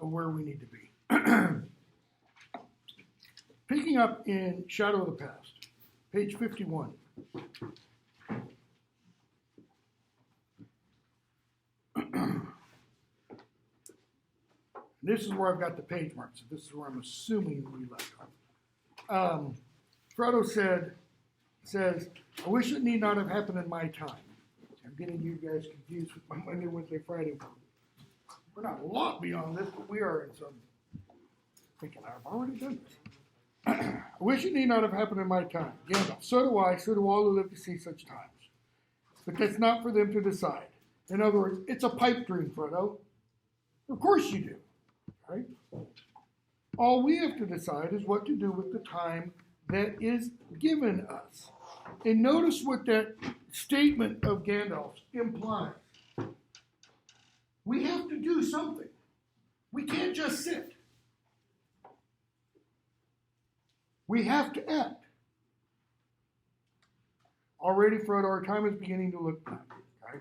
of where we need to be. Picking up in Shadow of the Past, page 51. This is where I've got the page marks. So this is where I'm assuming we left off. Frodo says, I wish it need not have happened in my time. I'm getting you guys confused with my Monday, Wednesday, Friday. We're not a lot beyond this, but we are in some thinking I've already done this. I wish it need not have happened in my time. Gandalf, so do I, so do all who live to see such times. But that's not for them to decide. In other words, it's a pipe dream, Frodo. Of course you do. Right? All we have to decide is what to do with the time that is given us. And notice what that statement of Gandalf's implies. We have to do something. We can't just sit. We have to act. Already, Frodo, our time is beginning to look back. Okay?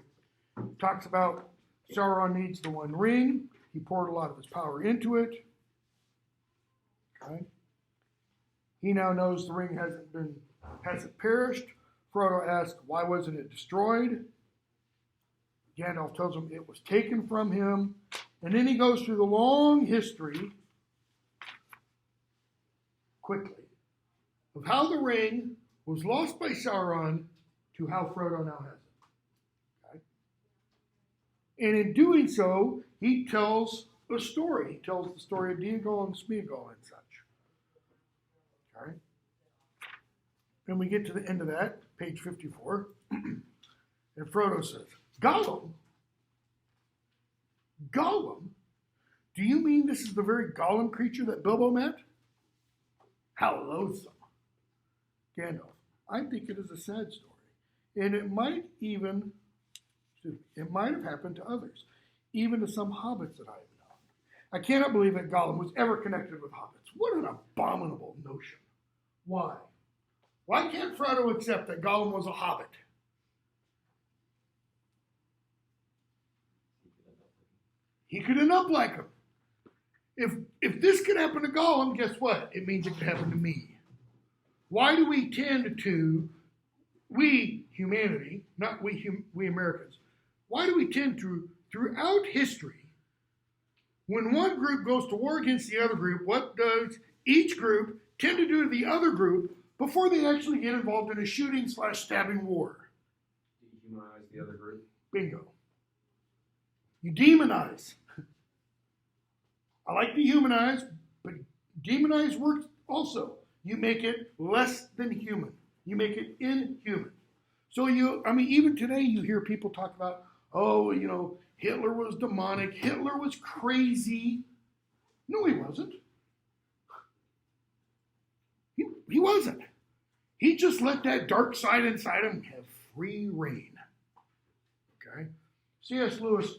Talks about Sauron needs the One Ring. He poured a lot of his power into it. Okay? He now knows the ring hasn't perished. Frodo asks, why wasn't it destroyed? Gandalf tells him it was taken from him. And then he goes through the long history, quickly, of how the ring was lost by Sauron to how Frodo now has it. Okay? And in doing so, he tells a story. He tells the story of Deagol and Smeagol and such. Okay? And we get to the end of that, page 54. And Frodo says, Gollum, do you mean this is the very Gollum creature that Bilbo met? How loathsome. Gandalf, I think it is a sad story. And it might have happened to others, even to some hobbits that I have known. I cannot believe that Gollum was ever connected with hobbits. What an abominable notion. Why? Why can't Frodo accept that Gollum was a hobbit? He could end up like him. If this could happen to Gollum, guess what? It means it could happen to me. Why do we tend to, we humanity, not we Americans, why do we tend to, throughout history, when one group goes to war against the other group, what does each group tend to do to the other group before they actually get involved in a shooting/stabbing war? Dehumanize the other group. Bingo. You demonize. I like dehumanize, but demonize works also. You make it less than human. You make it inhuman. So even today you hear people talk about, Hitler was demonic. Hitler was crazy. No, he wasn't. He wasn't. He just let that dark side inside him have free reign. Okay? C.S. Lewis,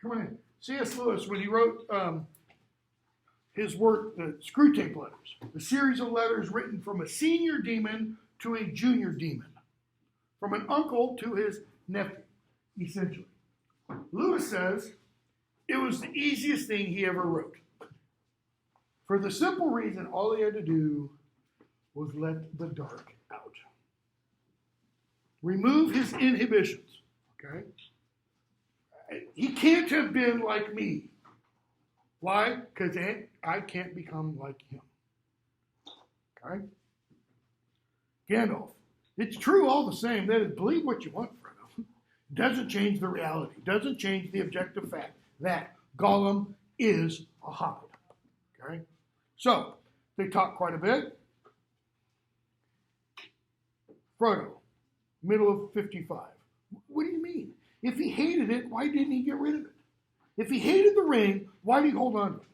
come on in. C.S. Lewis, when he wrote his work, the Screwtape Letters, a series of letters written from a senior demon to a junior demon, from an uncle to his nephew, essentially. Lewis says it was the easiest thing he ever wrote. For the simple reason, all he had to do was let the dark out. Remove his inhibitions, okay? He can't have been like me. Why? Because I can't become like him. Okay? Gandalf, it's true all the same. That is, believe what you want, Frodo. Doesn't change the reality. Doesn't change the objective fact that Gollum is a hobbit. Okay? So, they talk quite a bit. Frodo, middle of 55. What do you mean? If he hated it, why didn't he get rid of it? If he hated the ring, why did he hold on to it?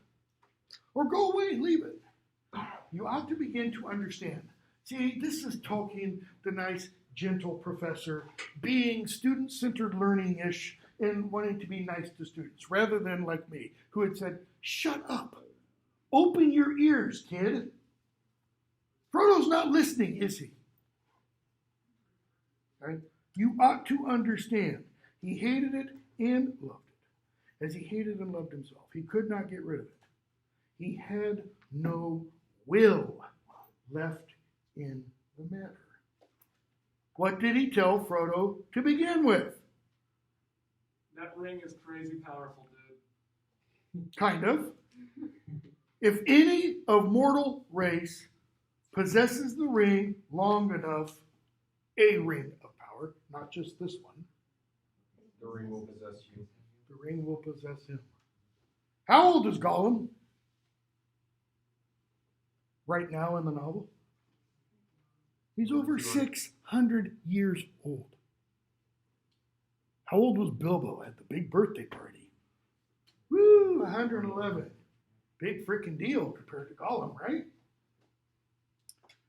Or go away and leave it. You ought to begin to understand. See, this is Tolkien, the nice, gentle professor, being student-centered learning-ish and wanting to be nice to students, rather than like me, who had said, shut up. Open your ears, kid. Frodo's not listening, is he? Right? You ought to understand. He hated it and loved it. as he hated and loved himself. He could not get rid of it. He had no will left in the matter. What did he tell Frodo to begin with? That ring is crazy powerful, dude. Kind of. If any of mortal race possesses the ring long enough, a ring of power, not just this one, The ring will possess you. the ring will possess him. How old is Gollum? Right now in the novel? He's over 600 years old. How old was Bilbo at the big birthday party? Woo, 111. Big freaking deal compared to Gollum, right?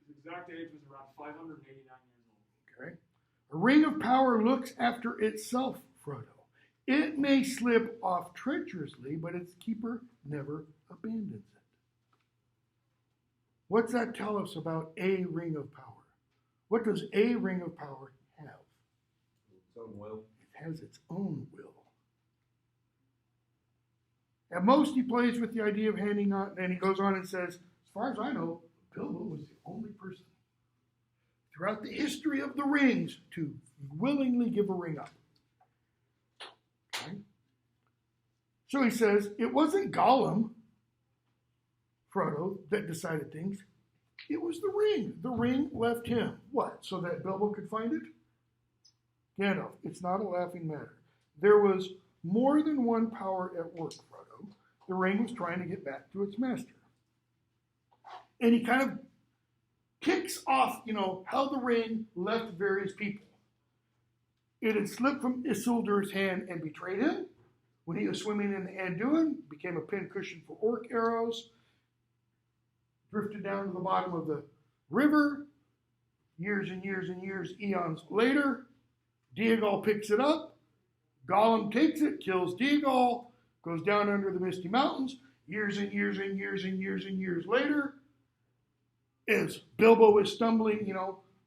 His exact age was around 589 years old. Okay. A ring of power looks after itself, Frodo. It may slip off treacherously, but its keeper never abandons it. What's that tell us about a ring of power? What does a ring of power have? Its own will. It has its own will. At most, he plays with the idea of handing on, and he goes on and says, as far as I know, Bilbo was the only person throughout the history of the rings to willingly give a ring up. Okay? So he says, it wasn't Gollum, Frodo, that decided things. It was the ring. The ring left him. What? So that Bilbo could find it? Gandalf, it's not a laughing matter. There was more than one power at work, Frodo. The ring was trying to get back to its master. And he kind of kicks off, how the ring left various people. It had slipped from Isildur's hand and betrayed him. When he was swimming in the Anduin, became a pincushion for orc arrows. Drifted down to the bottom of the river. Years and years and years, eons later, Diagal picks it up. Gollum takes it, kills Diagal, goes down under the Misty Mountains. Years and years and years and years and years later, as Bilbo is stumbling,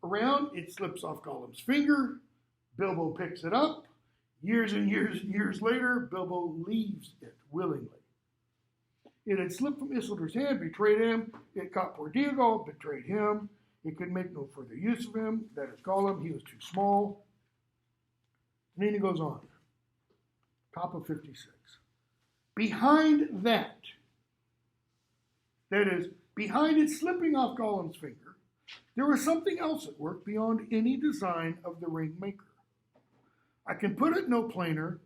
around, it slips off Gollum's finger. Bilbo picks it up. Years and years and years later, Bilbo leaves it willingly. It had slipped from Isildur's hand, betrayed him. It caught poor Diagal, betrayed him. It could make no further use of him. That is Gollum. He was too small. And then he goes on. Top of 56. Behind that is, behind it slipping off Gollum's finger, there was something else at work beyond any design of the ring maker. I can put it no plainer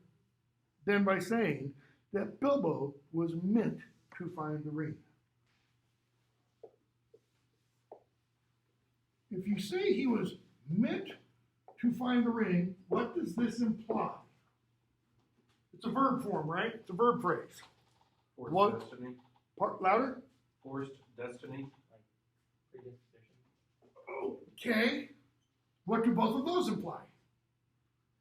than by saying that Bilbo was meant to find the ring. If you say he was meant to find the ring, what does this imply? It's a verb form, right? It's a verb phrase. Forced What? destiny. Louder? Forced destiny. Okay. What do both of those imply?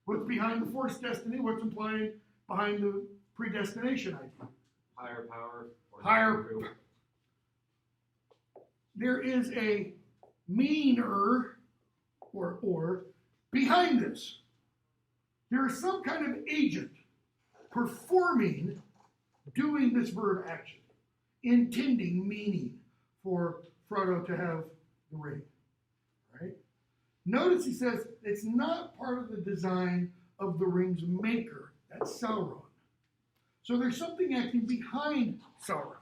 What's behind the forced destiny? What's implying behind the predestination idea? Higher power. Or Higher. will. There is a meaner or behind this. There is some kind of agent performing, doing this verb action, intending, meaning for Frodo to have the ring. Right? Notice he says it's not part of the design of the ring's maker. That's Sauron. So there's something acting behind Sauron.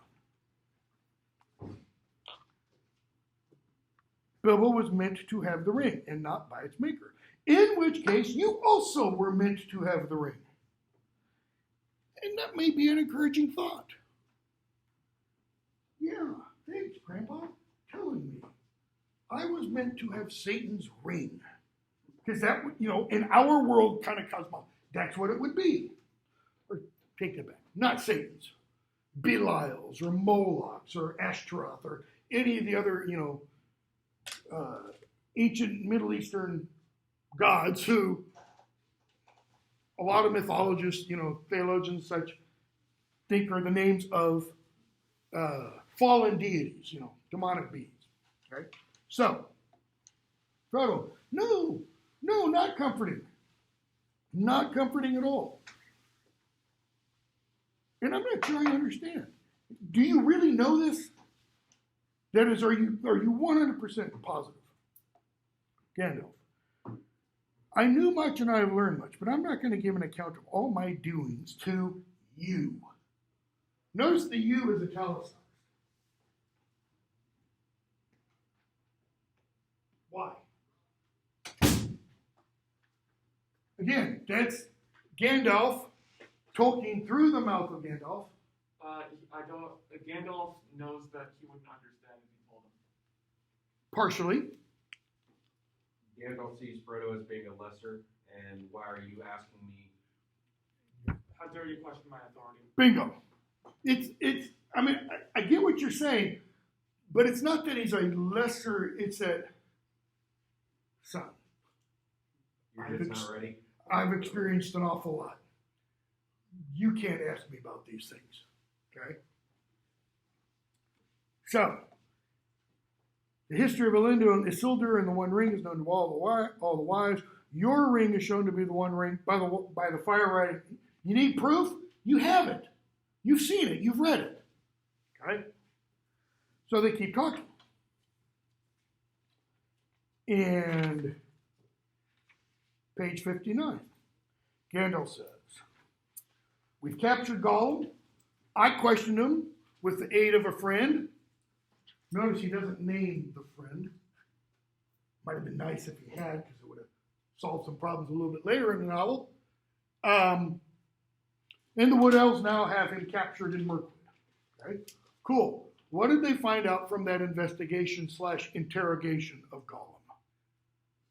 Bilbo was meant to have the ring and not by its maker. In which case, you also were meant to have the ring. And that may be an encouraging thought. Yeah, thanks, Grandpa, telling me. I was meant to have Satan's ring. Because that would, in our world kind of cosmos, that's what it would be. Or take that back. Not Satan's. Belial's or Moloch's or Ashtaroth or any of the other, ancient Middle Eastern gods who a lot of mythologists, theologians such, think are the names of fallen deities, demonic beings. Right? So, Frodo, no, not comforting. Not comforting at all. And I'm not sure I understand. Do you really know this? That is, are you 100% positive? Gandalf. I knew much and I have learned much, but I'm not going to give an account of all my doings to you. Notice the you is italicized. Why? Again, that's Gandalf, Tolkien through the mouth of Gandalf. Gandalf knows that he wouldn't understand if he told him. Partially. Gandalf sees Frodo as being a lesser, and why are you asking me? How dare you question my authority? Bingo. I mean, I get what you're saying, but it's not that he's a lesser, it's that, son, You're just not ready? I've experienced an awful lot. You can't ask me about these things, okay? So, the history of Elendil and Isildur and the One Ring is known to all the wise. Your ring is shown to be the One Ring by the fire writing. You need proof? You have it. You've seen it. You've read it. Okay? So they keep talking. And page 59, Gandalf says, we've captured Gollum. I questioned him with the aid of a friend. Notice he doesn't name the friend. Might have been nice if he had, because it would have solved some problems a little bit later in the novel. And the Wood Elves now have him captured in Mirkwood. Okay, cool. What did they find out from that investigation/interrogation of Gollum?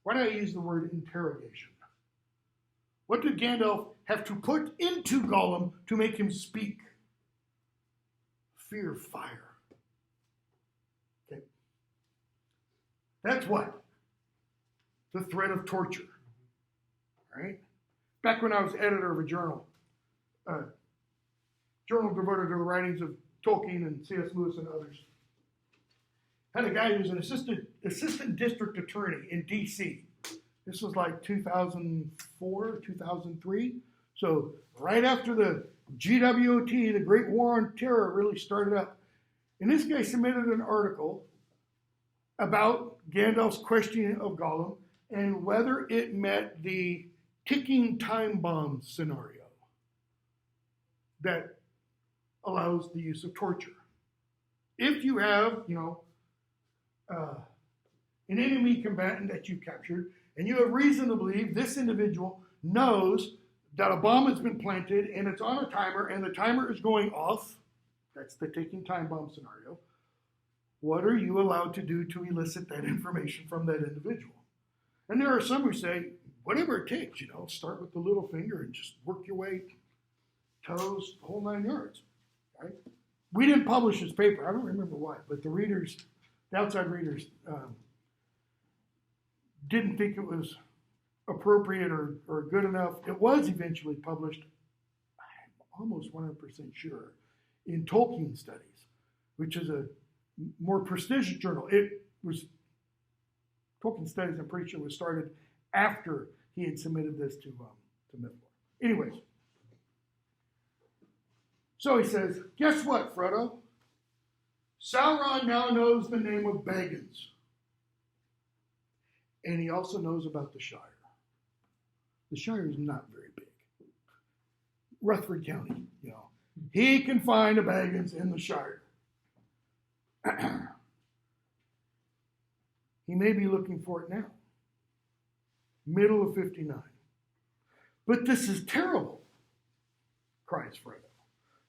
Why do I use the word interrogation? What did Gandalf have to put into Gollum to make him speak? Fear, fire. Okay. That's what? The threat of torture. All right? Back when I was editor of a journal devoted to the writings of Tolkien and C.S. Lewis and others, had a guy who was an assistant district attorney in D.C. This was like 2004, 2003. So right after the GWOT, the Great War on Terror, really started up. And this guy submitted an article about Gandalf's questioning of Gollum and whether it met the ticking time bomb scenario that allows the use of torture. If you have, an enemy combatant that you captured, and you have reason to believe this individual knows that a bomb has been planted and it's on a timer and the timer is going off, that's the ticking time bomb scenario, what are you allowed to do to elicit that information from that individual? And there are some who say, whatever it takes, start with the little finger and just work your way, toes, the whole 9 yards. Right? We didn't publish his paper. I don't remember why, but the outside readers, didn't think it was appropriate or good enough. It was eventually published, I'm almost 100% sure, in Tolkien Studies, which is a more prestigious journal. It was, Tolkien Studies, I'm pretty sure, was started after he had submitted this to Mythlore. Anyways, so he says, guess what, Frodo? Sauron now knows the name of Baggins. And he also knows about the Shire. The Shire is not very big. Rutherford County, He can find a Baggins in the Shire. He may be looking for it now. Middle of 59. But this is terrible, cries Frodo.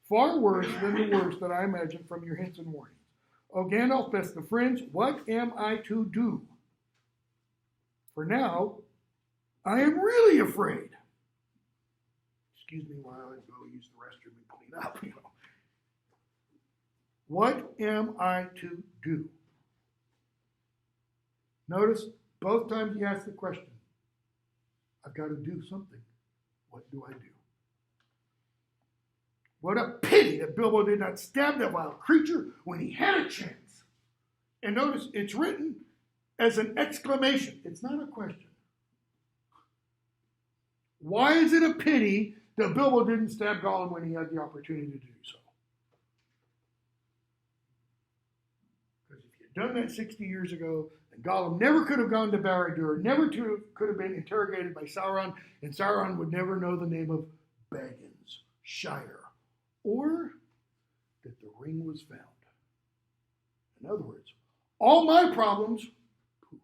Far worse than the worst that I imagine from your hints and warnings. O Gandalf, best of friends, what am I to do? For now, I am really afraid. Excuse me while I go use the restroom and clean up. What am I to do? Notice both times he asked the question, I've got to do something. What do I do? What a pity that Bilbo did not stab that wild creature when he had a chance. And notice it's written as an exclamation. It's not a question. Why is it a pity that Bilbo didn't stab Gollum when he had the opportunity to do so. Because if he had done that 60 years ago, then Gollum never could have gone to Barad-dûr, never could have been interrogated by Sauron, and Sauron would never know the name of Baggins, Shire, or that the ring was found. In other words, all my problems, poof.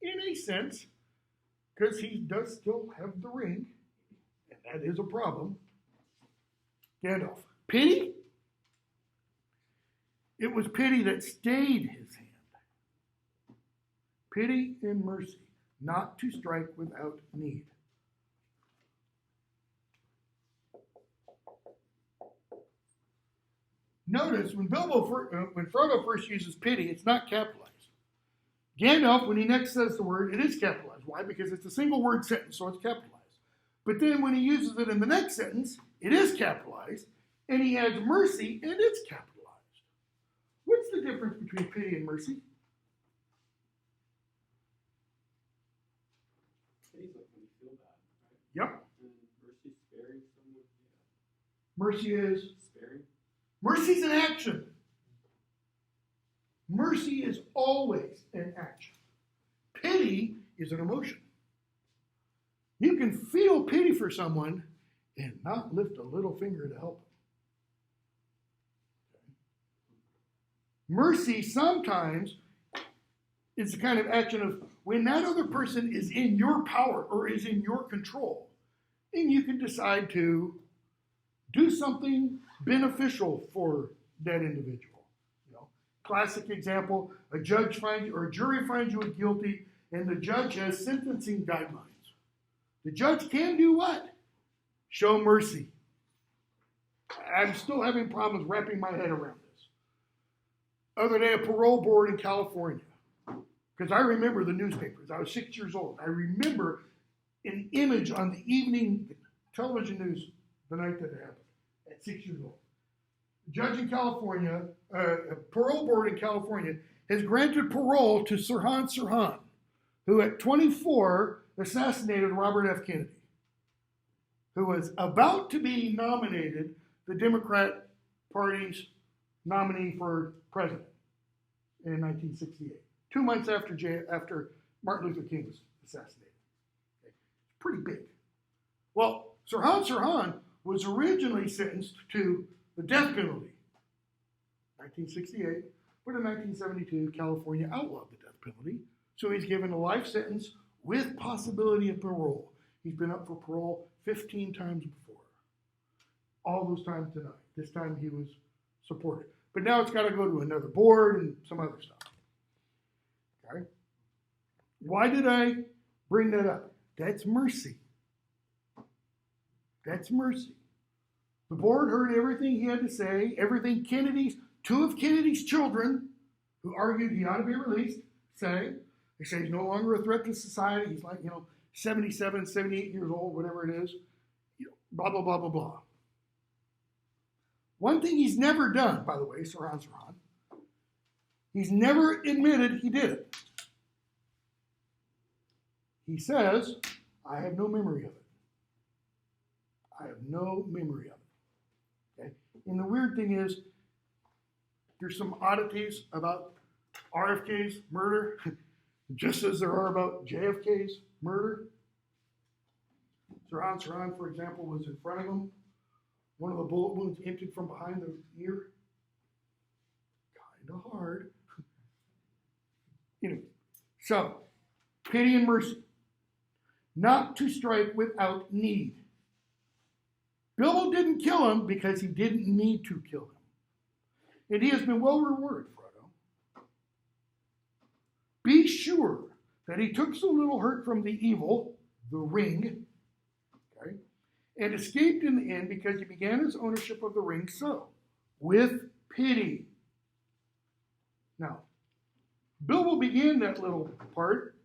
In a sense, because he does still have the ring, and that is a problem. Gandalf, pity? It was pity that stayed his hand. Pity and mercy, not to strike without need. Notice when Frodo first uses pity, it's not capitalized. Gandalf, when he next says the word, it is capitalized. Why? Because it's a single word sentence, so it's capitalized. But then when he uses it in the next sentence, it is capitalized, and he adds mercy, and it's capitalized. What's the difference between pity and mercy? Pity's like when you feel bad, right? Yep. And mercy sparing someone. Mercy is? Sparing. Mercy's an action. Mercy is always an action. Pity is an emotion. You can feel pity for someone and not lift a little finger to help them. Mercy sometimes is the kind of action of when that other person is in your power or is in your control, and you can decide to do something beneficial for that individual. Classic example, a judge finds or a jury finds you guilty, and the judge has sentencing guidelines. The judge can do what? Show mercy. I'm still having problems wrapping my head around this. Other day, a parole board in California, because I remember the newspapers. I was 6 years old. I remember an image on the evening television news the night that it happened at 6 years old. A judge in California, a parole board in California, has granted parole to Sirhan Sirhan, who at 24 assassinated Robert F. Kennedy, who was about to be nominated the Democrat Party's nominee for president in 1968, 2 months after Martin Luther King was assassinated. Okay. Pretty big. Well, Sirhan Sirhan was originally sentenced to the death penalty, 1968, but in 1972, California outlawed the death penalty, so he's given a life sentence with possibility of parole. He's been up for parole 15 times before. All those times denied. This time he was supported. But now it's got to go to another board and some other stuff. Okay? Why did I bring that up? That's mercy. That's mercy. The board heard everything he had to say, everything two of Kennedy's children, who argued he ought to be released, say. They say he's no longer a threat to society. He's like, 77, 78 years old, whatever it is. Blah, blah, blah, blah, blah. One thing he's never done, by the way, Sirhan Sirhan, he's never admitted he did it. He says, I have no memory of it. I have no memory of it. Okay? And the weird thing is, there's some oddities about RFK's murder, just as there are about JFK's murder. Sirhan Sirhan, for example, was in front of him. One of the bullet wounds entered from behind the ear. Kind of hard. Anyway, so, pity and mercy. Not to strike without need. Bilbo didn't kill him because he didn't need to kill him. And he has been well rewarded, Frodo. Be sure that he took so little hurt from the evil, the ring, okay, and escaped in the end because he began his ownership of the ring so, with pity. Now, Bilbo began that little part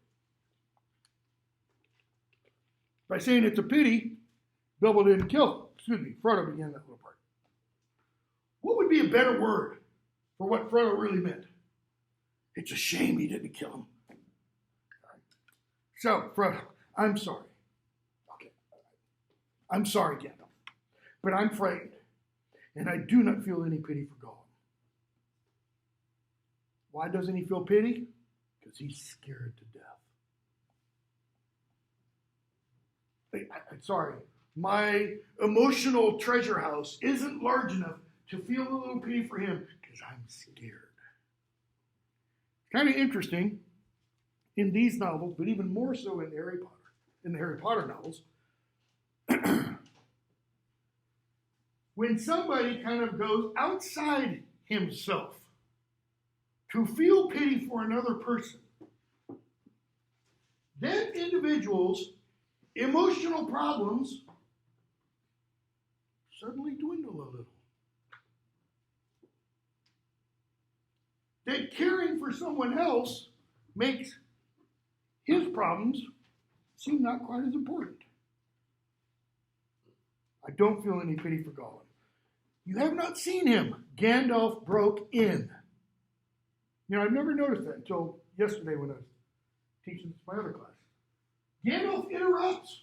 by saying it's a pity Bilbo didn't kill him. Excuse me, Frodo began that little part. What would be a better word for what Frodo really meant? It's a shame he didn't kill him. Right. So, Frodo, I'm sorry. Okay. I'm sorry, Gandalf, but I'm frightened, and I do not feel any pity for Gollum. Why doesn't he feel pity? Because he's scared to death. Sorry, my emotional treasure house isn't large enough to feel a little pity for him because I'm scared. Kind of interesting in these novels, but even more so in the Harry Potter novels. When somebody kind of goes outside himself to feel pity for another person, that individual's emotional problems suddenly dwindle a little. That caring for someone else makes his problems seem not quite as important. I don't feel any pity for Gollum. You have not seen him. Gandalf broke in. You know, I've never noticed that until yesterday when I was teaching my other class. Gandalf interrupts.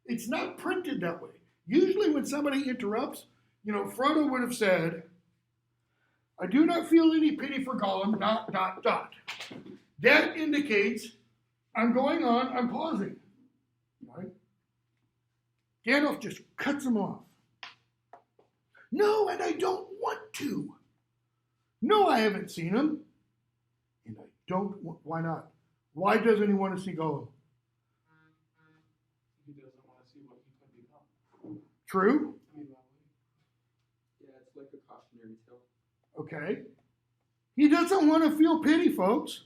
It's not printed that way. Usually when somebody interrupts, you know, Frodo would have said, I do not feel any pity for Gollum, ... That indicates I'm going on, I'm pausing. Right? Gandalf just cuts him off. No, and I don't want to. No, I haven't seen him. And I don't want, why not? Why doesn't he want to see Gollum? He doesn't want to see what he could become. True? Yeah, it's like a cautionary tale. Okay. He doesn't want to feel pity, folks.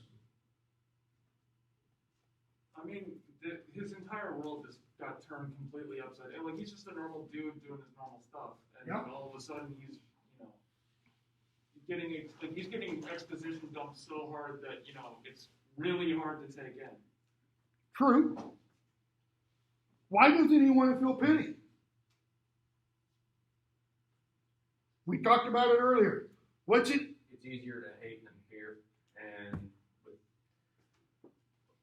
I mean, his entire world just got turned completely upside down. Like, he's just a normal dude doing his normal stuff. And Yeah. then all of a sudden he's, you know, he's getting exposition dumped so hard that, you know, it's really hard to take in. True. Why doesn't he want to feel pity? We talked about it earlier. What's it? It's easier to hate than fear, and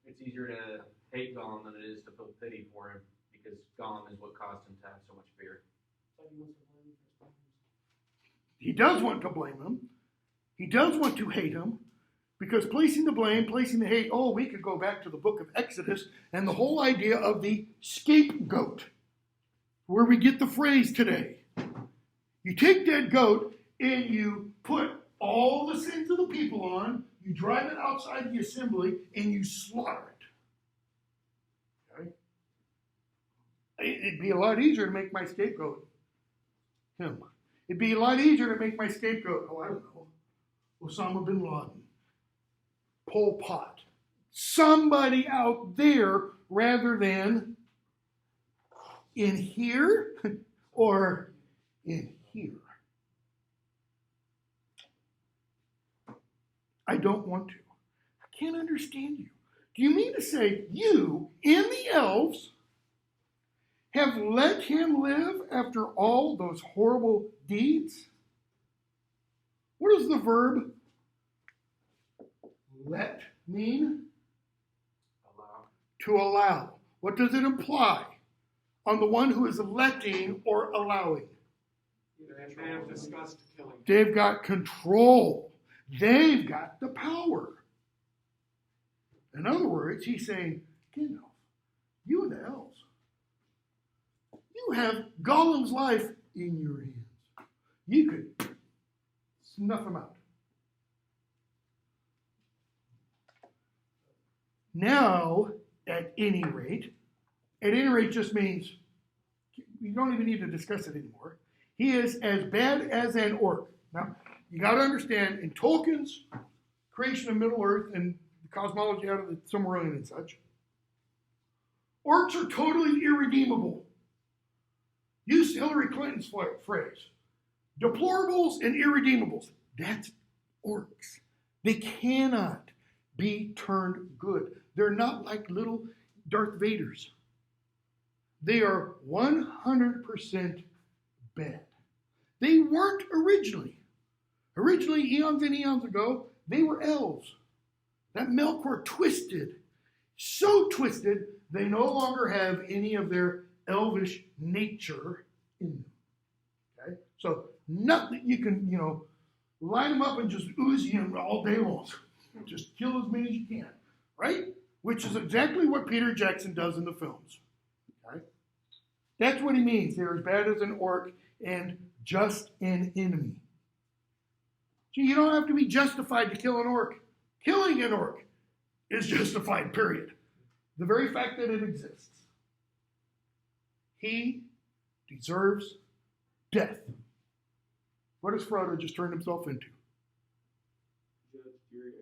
it's easier to hate Gollum than it is to feel pity for him, because Gollum is what caused him to have so much fear. He does want to blame him. He does want to hate him, because placing the blame, placing the hate, oh, we could go back to the book of Exodus and the whole idea of the scapegoat, where we get the phrase today. You take that goat and you put all the sins of the people on, you drive it outside the assembly, and you slaughter it. Okay? It'd be a lot easier to make my scapegoat him. It'd be a lot easier to make my scapegoat, oh, I don't know, Osama bin Laden, Pol Pot, somebody out there rather than in here or in here. I don't want to. I can't understand you. Do you mean to say you and the elves have let him live after all those horrible deeds? What does the verb let mean? Allow. To allow. What does it imply on the one who is letting or allowing? They have discussed killing. They've got control. They've got the power. In other words, he's saying, Gandalf, you and the elves, you have Gollum's life in your hands. You could snuff him out. Now, at any rate just means you don't even need to discuss it anymore. He is as bad as an orc. Now, you got to understand, in Tolkien's creation of Middle-earth and the cosmology out of the Silmarillion and such, orcs are totally irredeemable. Use Hillary Clinton's phrase. Deplorables and irredeemables. That's orcs. They cannot be turned good. They're not like little Darth Vaders. They are 100% bad. They weren't originally. Originally, eons and eons ago, they were elves. That Melkor twisted, so twisted, they no longer have any of their elvish nature in them. Okay? So nothing you can, line them up and just ooze them all day long. Just kill as many as you can, right? Which is exactly what Peter Jackson does in the films. Okay? That's what he means. They're as bad as an orc and just an enemy. See, you don't have to be justified to kill an orc. Killing an orc is justified, period. The very fact that it exists. He deserves death. What has Frodo just turned himself into? Judge, jury,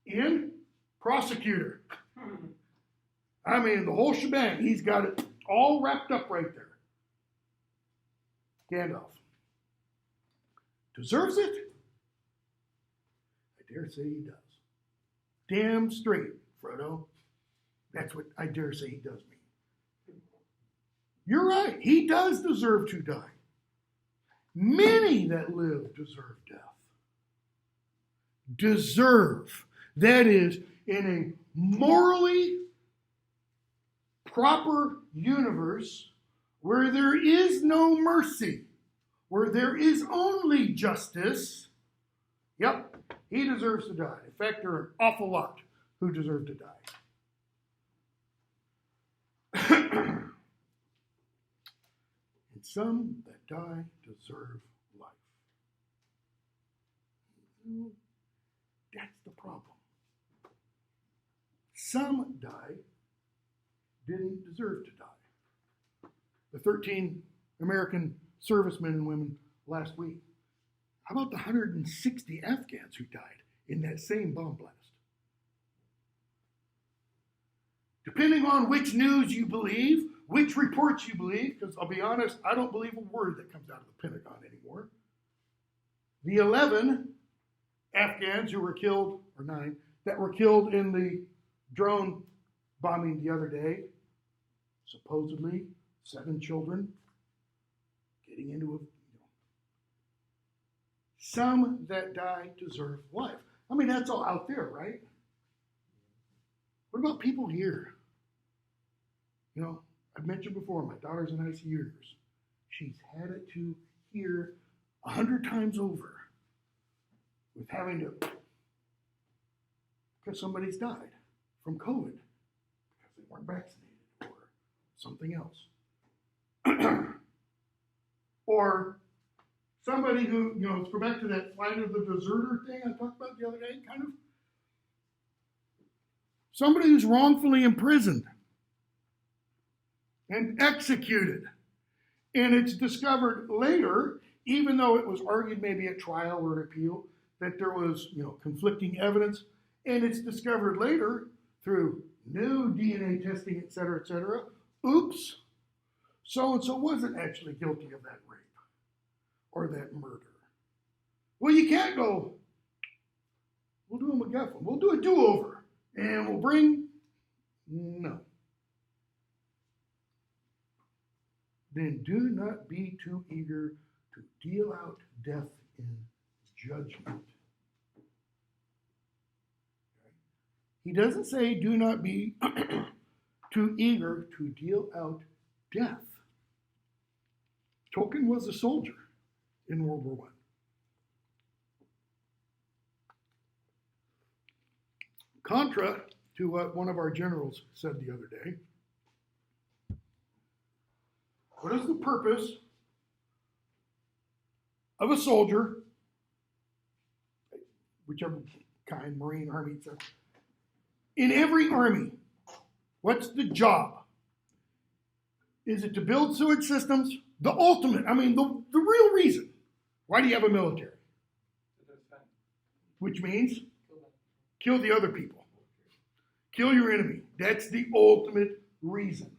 executioner. And prosecutor. I mean, the whole shebang. He's got it all wrapped up right there. Gandalf. Deserves it? I dare say he does. Damn straight, Frodo. That's what I dare say he does mean. You're right. He does deserve to die. Many that live deserve death. Deserve. That is, in a morally proper universe where there is no mercy, where there is only justice, yep, he deserves to die. In fact, there are an awful lot who deserve to die. And some that die deserve life. That's the problem. Some died, didn't deserve to die. The 13 American servicemen and women last week. How about the 160 Afghans who died in that same bomb blast? Depending on which news you believe, which reports you believe, because I'll be honest, I don't believe a word that comes out of the Pentagon anymore. The 11 Afghans who were killed, or 9, that were killed in the drone bombing the other day, supposedly 7 children getting into a... Some that die deserve life. I mean, that's all out there, right? What about people here? I've mentioned before, my daughter's in ICU nurse. She's had it to here 100 times over with having to, because somebody's died from COVID because they weren't vaccinated or something else. Or somebody who, let's go back to that flight of the deserter thing I talked about the other day, kind of. Somebody who's wrongfully imprisoned and executed. And it's discovered later, even though it was argued maybe at trial or at appeal, that there was, conflicting evidence. And it's discovered later through new DNA testing, et cetera, oops, so-and-so wasn't actually guilty of that rape or that murder. Well, you can't go, we'll do a MacGuffin, we'll do a do-over, and we'll bring, no. Then do not be too eager to deal out death in judgment. He doesn't say do not be too eager to deal out death. Tolkien was a soldier in World War I. Contra to what one of our generals said the other day. What is the purpose of a soldier, whichever kind, Marine, Army, etc., in every army? What's the job? Is it to build sewage systems? The ultimate, the real reason. Why do you have a military? Which means kill the other people. Kill your enemy. That's the ultimate reason.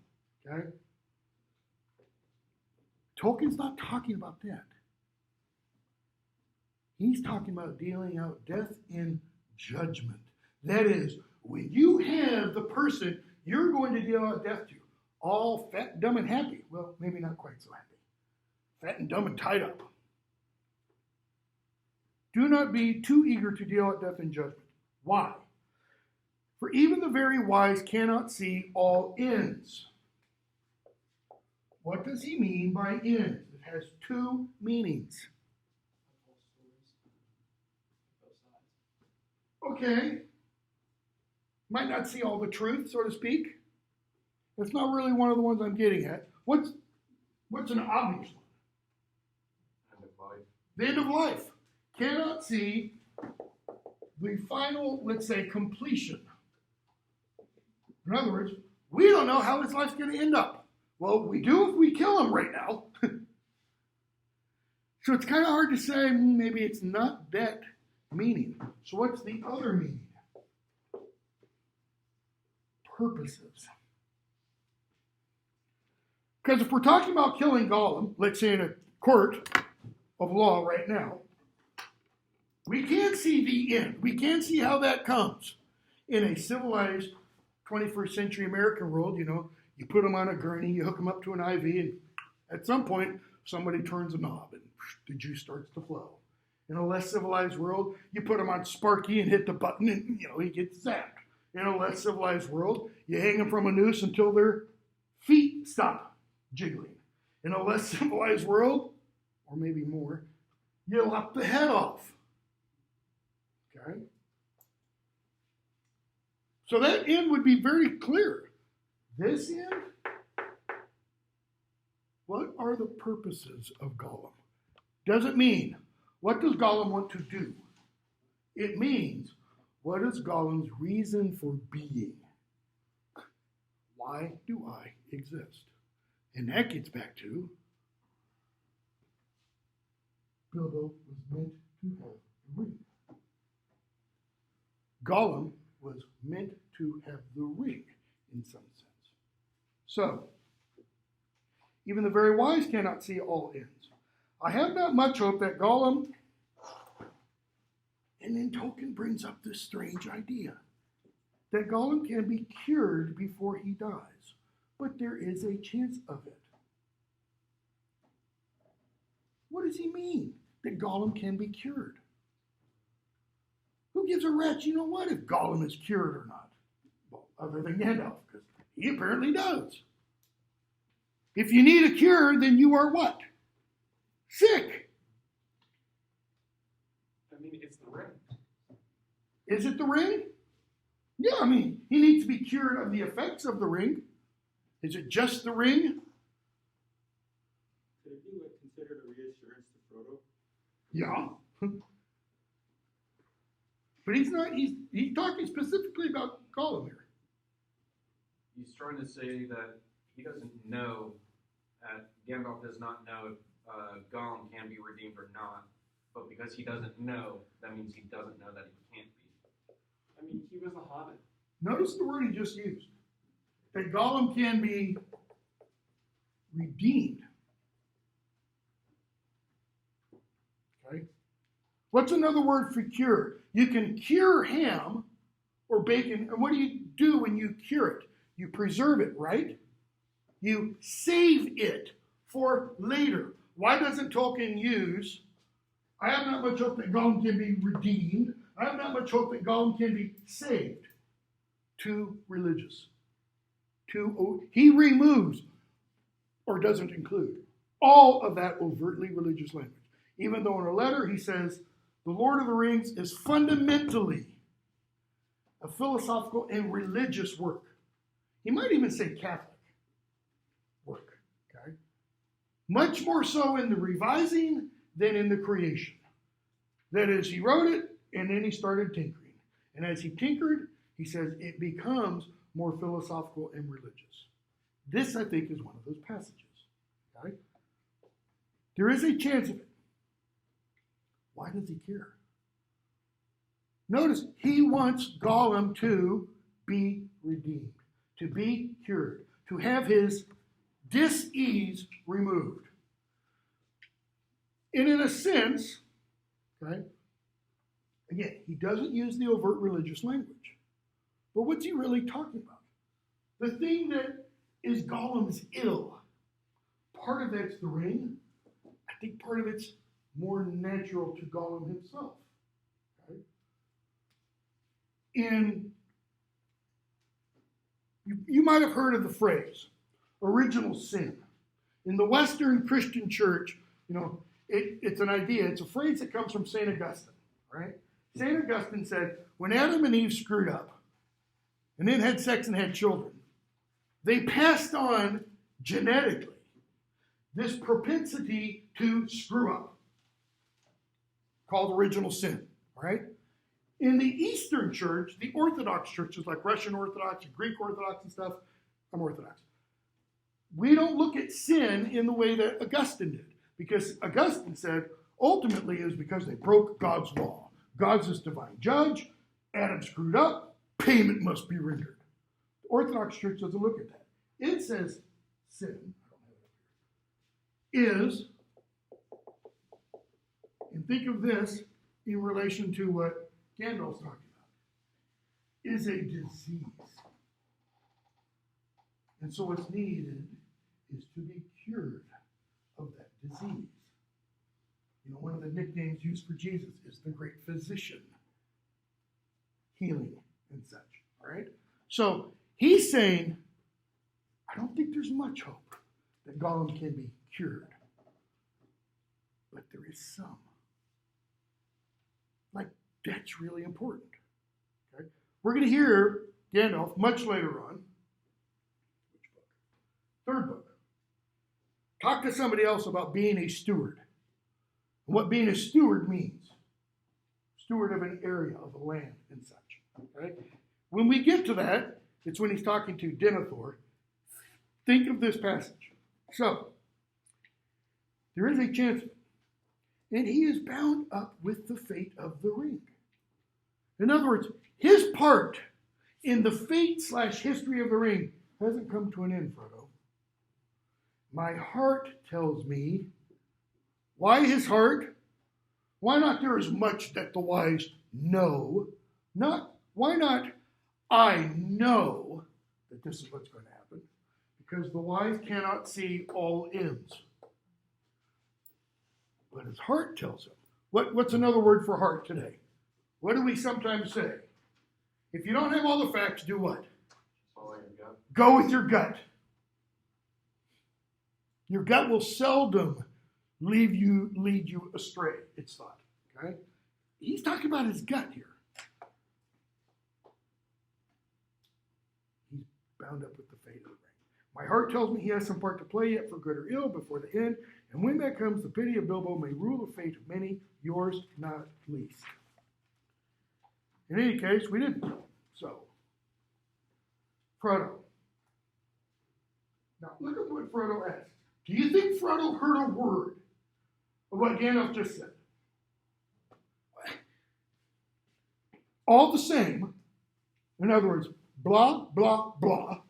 Okay? Tolkien's not talking about that. He's talking about dealing out death in judgment. That is, when you have the person you're going to deal out death to, all fat, dumb, and happy. Well, maybe not quite so happy. Fat and dumb and tied up. Do not be too eager to deal out death in judgment. Why? For even the very wise cannot see all ends. What does he mean by end? It has two meanings. Okay. Might not see all the truth, so to speak. That's not really one of the ones I'm getting at. What's an obvious one? End of life. The end of life. Cannot see the final, let's say, completion. In other words, we don't know how his life's going to end up. Well, we do if we kill him right now. So it's kind of hard to say, maybe it's not that meaning. So what's the other meaning? Purposes. Because if we're talking about killing Gollum, let's say in a court of law right now, we can't see the end. We can't see how that comes. In a civilized 21st century American world, you put them on a gurney, you hook them up to an IV, and at some point, somebody turns a knob and the juice starts to flow. In a less civilized world, you put them on Sparky and hit the button and, he gets zapped. In a less civilized world, you hang them from a noose until their feet stop jiggling. In a less civilized world, or maybe more, you lop the head off. Okay? So that end would be very clear. This end, what are the purposes of Gollum? Doesn't mean, what does Gollum want to do? It means, what is Gollum's reason for being? Why do I exist? And that gets back to, Bilbo was meant to have the ring. Gollum was meant to have the ring in some sense. So, even the very wise cannot see all ends. I have not much hope that Gollum, and then Tolkien brings up this strange idea, that Gollum can be cured before he dies, but there is a chance of it. What does he mean, that Gollum can be cured? Who gives a rat's, if Gollum is cured or not? Well, other than Gandalf, because he apparently does. If you need a cure, then you are what? Sick. It's the ring. Is it the ring? Yeah, he needs to be cured of the effects of the ring. Is it just the ring? Could it be considered a reassurance to Frodo? Yeah. But he's talking specifically about Gollum here. He's trying to say that he doesn't know, Gandalf does not know if Gollum can be redeemed or not, but because he doesn't know, that means he doesn't know that he can't be. He was a hobbit. Notice the word he just used. That Gollum can be redeemed. Okay? What's another word for cure? You can cure ham or bacon, and what do you do when you cure it? You preserve it, right? You save it for later. Why doesn't Tolkien use, I have not much hope that Gollum can be redeemed. I have not much hope that Gollum can be saved. Too religious. He removes, or doesn't include, all of that overtly religious language. Even though in a letter he says, the Lord of the Rings is fundamentally a philosophical and religious work. He might even say Catholic work. Okay? Much more so in the revising than in the creation. That is, he wrote it and then he started tinkering. And as he tinkered, he says it becomes more philosophical and religious. This, I think, is one of those passages. Okay? There is a chance of it. Why does he care? Notice, he wants Gollum to be redeemed, to be cured, to have his dis-ease removed. And in a sense, okay, again, he doesn't use the overt religious language. But what's he really talking about? The thing that is Gollum's ill, part of that's the ring. I think part of it's more natural to Gollum himself. Okay? And you might have heard of the phrase, original sin. In the Western Christian church, it's an idea, it's a phrase that comes from St. Augustine, right? St. Augustine said, when Adam and Eve screwed up and then had sex and had children, they passed on genetically this propensity to screw up, called original sin, right? In the Eastern church, the Orthodox churches like Russian Orthodox and Greek Orthodox and stuff, I'm Orthodox. We don't look at sin in the way that Augustine did, because Augustine said ultimately it was because they broke God's law. God's this divine judge. Adam screwed up. Payment must be rendered. The Orthodox church doesn't look at that. It says sin is, and think of this in relation to what Gandalf's talking about, is a disease. And so what's needed is to be cured of that disease. One of the nicknames used for Jesus is the great physician, healing and such, all right? So he's saying, I don't think there's much hope that Gollum can be cured, but there is some. Like, that's really important, okay? We're going to hear Gandalf much later on. Which book? Third book. Talk to somebody else about being a steward. And what being a steward means. Steward of an area, of a land and such. Okay? When we get to that, it's when he's talking to Denethor. Think of this passage. So, there is a chance, and he is bound up with the fate of the ring. In other words, his part in the fate/history of the ring hasn't come to an end, Frodo. My heart tells me. Why his heart? Why not there is much that the wise know? Why not I know that this is what's going to happen? Because the wise cannot see all ends. But his heart tells him. What's another word for heart today? What do we sometimes say? If you don't have all the facts, do what? Go with your gut. Your gut will seldom lead you astray, it's thought. Okay? He's talking about his gut here. He's bound up with the fate of the ring. My heart tells me he has some part to play yet for good or ill before the end, and when that comes, the pity of Bilbo may rule the fate of many, yours not least. In any case, we didn't. So, Frodo. Now, look at what Frodo asked. Do you think Frodo heard a word of what Gandalf just said? All the same, in other words, blah, blah, blah.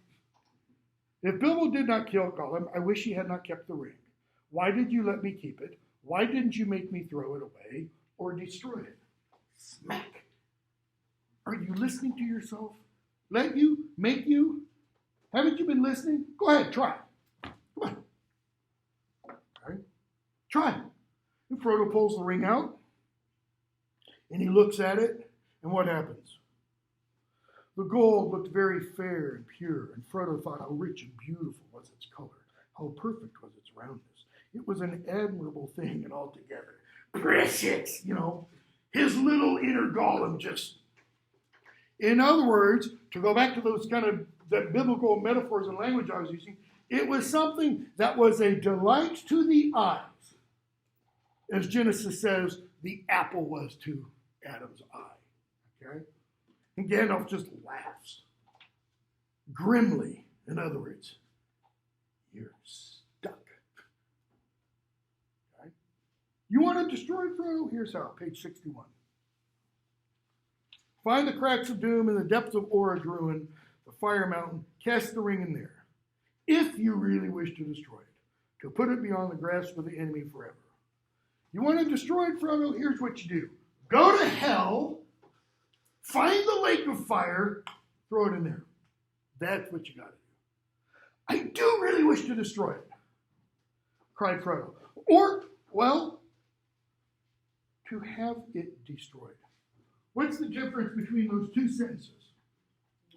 If Bilbo did not kill Gollum, I wish he had not kept the ring. Why did you let me keep it? Why didn't you make me throw it away or destroy it? Smack. Are you listening to yourself? Let you? Make you? Haven't you been listening? Go ahead, try. Come on. Okay. Try. And Frodo pulls the ring out, and he looks at it, and what happens? The gold looked very fair and pure, and Frodo thought how rich and beautiful was its color, how perfect was its roundness. It was an admirable thing and altogether. Precious, his little inner Gollum just. In other words, to go back to those kind of the biblical metaphors and language I was using, it was something that was a delight to the eyes. As Genesis says, the apple was to Adam's eye. Okay? And Gandalf just laughs. Grimly, in other words. You're stuck. Okay? You want to destroy Frodo? Here's how, page 61. Find the cracks of doom in the depths of Orodruin, the fire mountain. Cast the ring in there. If you really wish to destroy it, to put it beyond the grasp of the enemy forever. You want to destroy it, Frodo? Here's what you do. Go to hell, find the lake of fire, throw it in there. That's what you got to do. I do really wish to destroy it, cried Frodo. Or, well, to have it destroyed. What's the difference between those two sentences?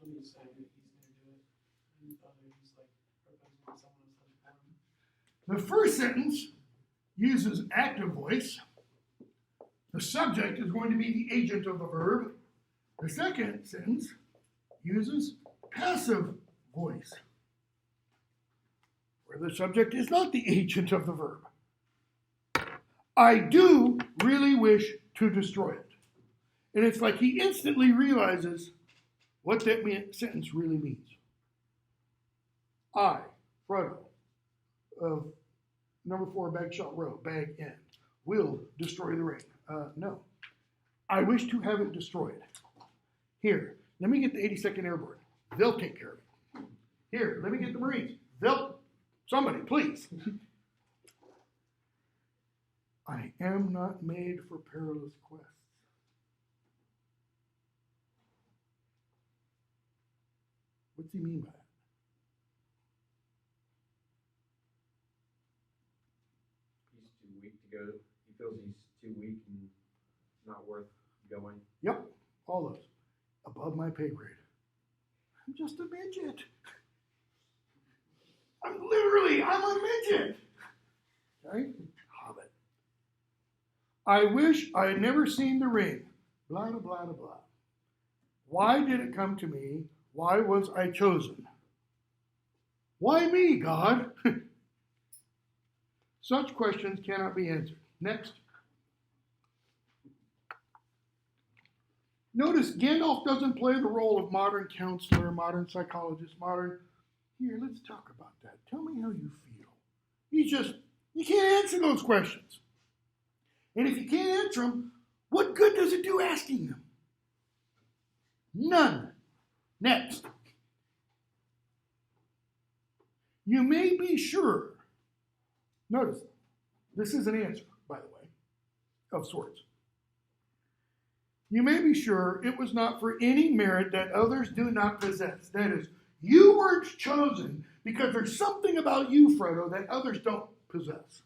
When he's saying that he's going to do it, and he's like proposing that someone else has The first sentence uses active voice. The subject is going to be the agent of the verb. The second sentence uses passive voice, where the subject is not the agent of the verb. I do really wish to destroy it. And it's like he instantly realizes what that sentence really means. I, Frodo, of number 4 Bagshot Row, Bag N, will destroy the ring. No. I wish to have it destroyed. Here, let me get the 82nd Airborne. They'll take care of it. Here, let me get the Marines. Somebody, please. I am not made for perilous quests. What's he mean by that? He's too weak to go. He feels he's too weak and not worth going. Yep, all those. Above my pay grade. I'm just a midget. I'm a midget. Right? Hobbit. I wish I had never seen the ring. Blah, blah, blah, blah. Why did it come to me? Why was I chosen? Why me, God? Such questions cannot be answered. Next. Notice Gandalf doesn't play the role of modern counselor, modern psychologist, here, let's talk about that. Tell me how you feel. You can't answer those questions. And if you can't answer them, what good does it do asking them? None. Next. You may be sure, notice, this is an answer, by the way, of sorts. You may be sure it was not for any merit that others do not possess. That is, you weren't chosen because there's something about you, Frodo, that others don't possess.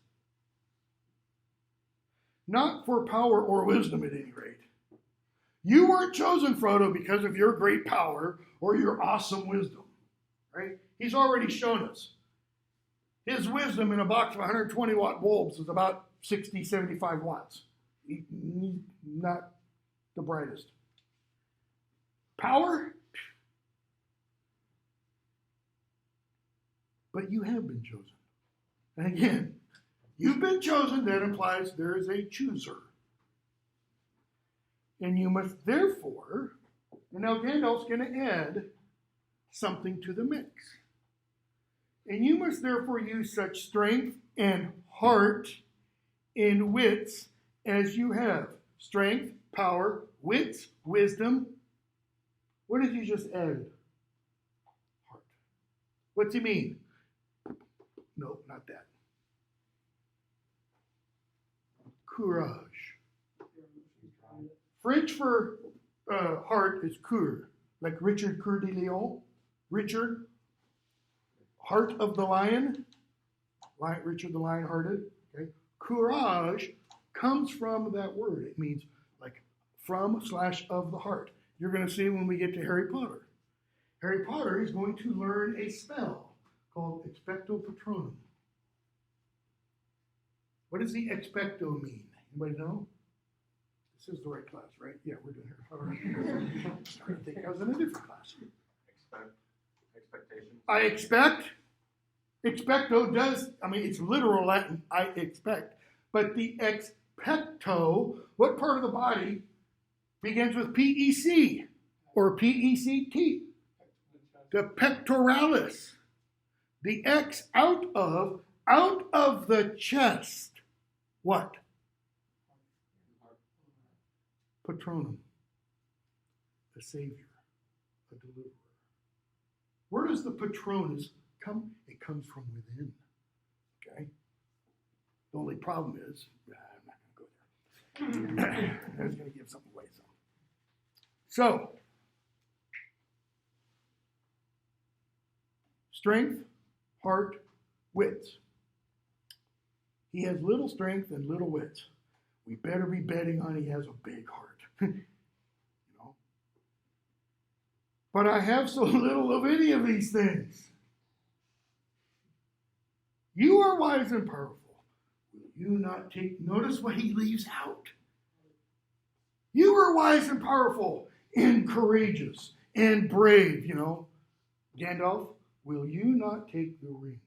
Not for power or wisdom, at any rate. You weren't chosen, Frodo, because of your great power or your awesome wisdom. Right? He's already shown us. His wisdom in a box of 120 watt bulbs is about 60, 75 watts. He's not the brightest. Power? But you have been chosen. And again, you've been chosen, that implies there is a chooser. And you must therefore, and now Gandalf's going to add something to the mix. And you must therefore use such strength and heart and wits as you have. Strength, power, wits, wisdom. What did he just add? Heart. What's he mean? No, not that. Courage. French for heart is coeur, like Richard Coeur de Lion. Richard, heart of the lion. Richard the Lion-Hearted. Okay. Courage comes from that word. It means like from/of the heart. You're going to see when we get to Harry Potter. Harry Potter is going to learn a spell called expecto patronum. What does the expecto mean? Anybody know? This is the right class, right? Yeah, we're doing Harry Potter. I started to think I was in a different class. Expectations. I expect. Expecto does, it's literal Latin, I expect. But the expecto, what part of the body begins with PEC or PECT? The pectoralis. The X out of the chest. What? Patronum. The Savior. A deliverer. Where does the Patronus come? It comes from within. Okay? The only problem is, I'm not going to go there. I was going to give something away. So, strength, heart, wits. He has little strength and little wits. We better be betting on he has a big heart. But I have so little of any of these things. You are wise and powerful. Will you not take notice what he leaves out? You are wise and powerful and courageous and brave, Gandalf, will you not take the ring?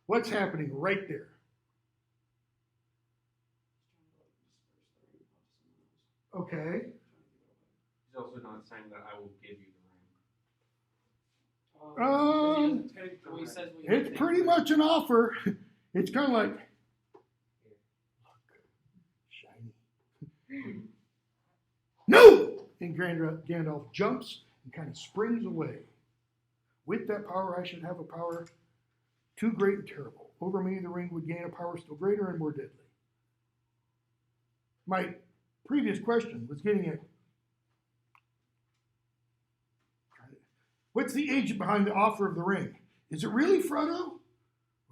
What's happening right there? Okay. He's also not saying that I will give you the ring. Because he doesn't take the way he says we It's pretty much an offer. It's kind of like, look, shiny. No! And Gandalf jumps and kind of springs away. With that power, I should have a power too great and terrible. Over me, the ring would gain a power still greater and more deadly. My previous question was getting at, what's the agent behind the offer of the ring? Is it really Frodo?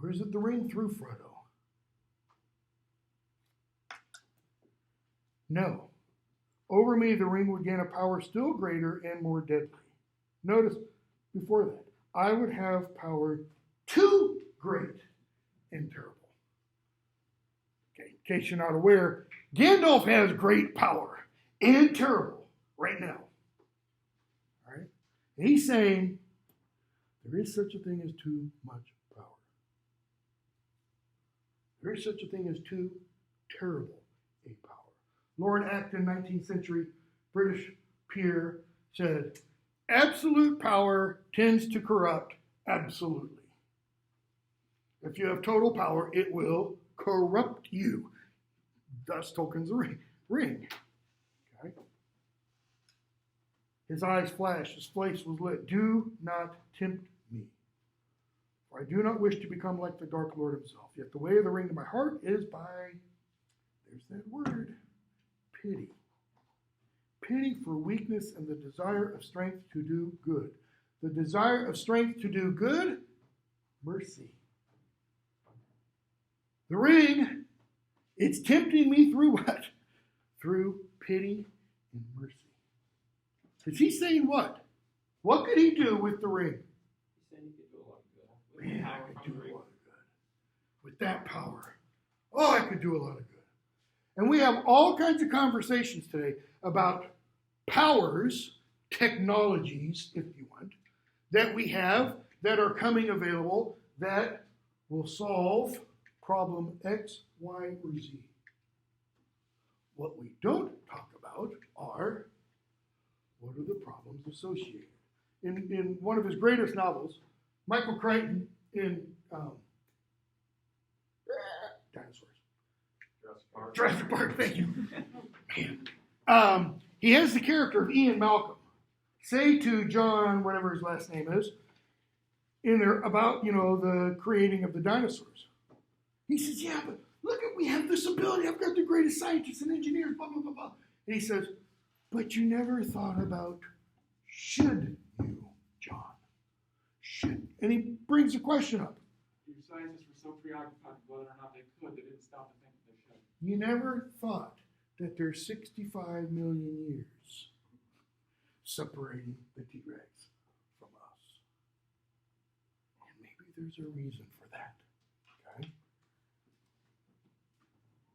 Or is it the ring through Frodo? No. Over me, the ring would gain a power still greater and more deadly. Notice, before that, I would have power too great and terrible. Okay, in case you're not aware, Gandalf has great power and terrible right now. All right? And he's saying there is such a thing as too much power. There is such a thing as too terrible a power. Lord Acton, 19th century British peer, said, absolute power tends to corrupt absolutely. If you have total power, it will corrupt you. Thus Tolkien's ring. Okay? His eyes flashed, his face was lit. Do not tempt me, for I do not wish to become like the Dark Lord himself. Yet the way of the ring to my heart is by, there's that word, pity. Pity for weakness and the desire of strength to do good. The desire of strength to do good, mercy. The ring, it's tempting me through what? Through pity and mercy. Because he's saying what? What could he do with the ring? He said he could do a lot of good. Man, I could do a lot of good. With that power. Oh, I could do a lot of good. And we have all kinds of conversations today about powers, technologies, if you want, that we have that are coming available that will solve problem X, Y, or Z. What we don't talk about are what are the problems associated. In one of his greatest novels, Michael Crichton in dinosaurs. Jurassic Park, thank you. Man. He has the character of Ian Malcolm say to John, whatever his last name is, in there about, the creating of the dinosaurs. He says, yeah, but look, we have this ability. I've got the greatest scientists and engineers, blah, blah, blah, blah. And he says, but you never thought about should you, John? Should. And he brings a question up. Your scientists were so preoccupied with whether or not they could, they didn't stop to think that they should. You never thought that there's 65 million years separating the T-Rex from us. And maybe there's a reason for that. Okay?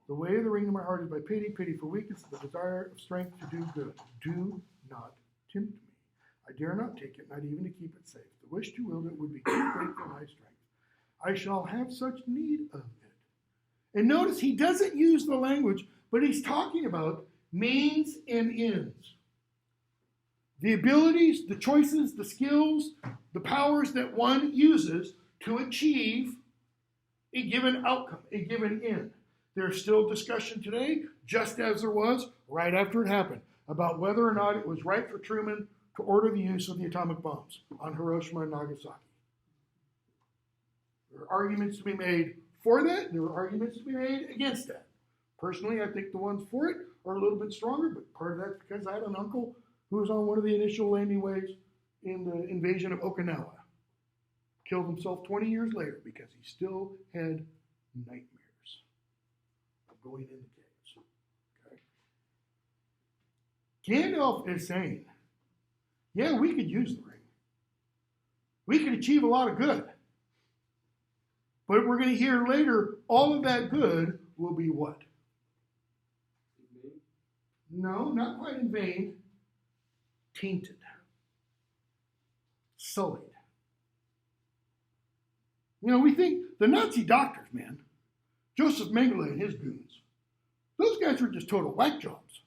The way of the ring in my heart is by pity, pity for weakness, the desire of strength to do good. Do not tempt me. I dare not take it, not even to keep it safe. The wish to wield it would be too great for my strength. I shall have such need of it. And notice he doesn't use the language, but he's talking about means and ends. The abilities, the choices, the skills, the powers that one uses to achieve a given outcome, a given end. There's still discussion today, just as there was right after it happened, about whether or not it was right for Truman to order the use of the atomic bombs on Hiroshima and Nagasaki. There are arguments to be made for that. There are arguments to be made against that. Personally, I think the ones for it are a little bit stronger, but part of that's because I had an uncle who was on one of the initial landing waves in the invasion of Okinawa. Killed himself 20 years later because he still had nightmares of going in the caves. Okay? Gandalf is saying, yeah, we could use the ring. We could achieve a lot of good. But we're going to hear later, all of that good will be what? No, not quite in vain. Tainted. Sullied. You know, we think the Nazi doctors, man, Joseph Mengele and his goons, those guys were just total whack jobs.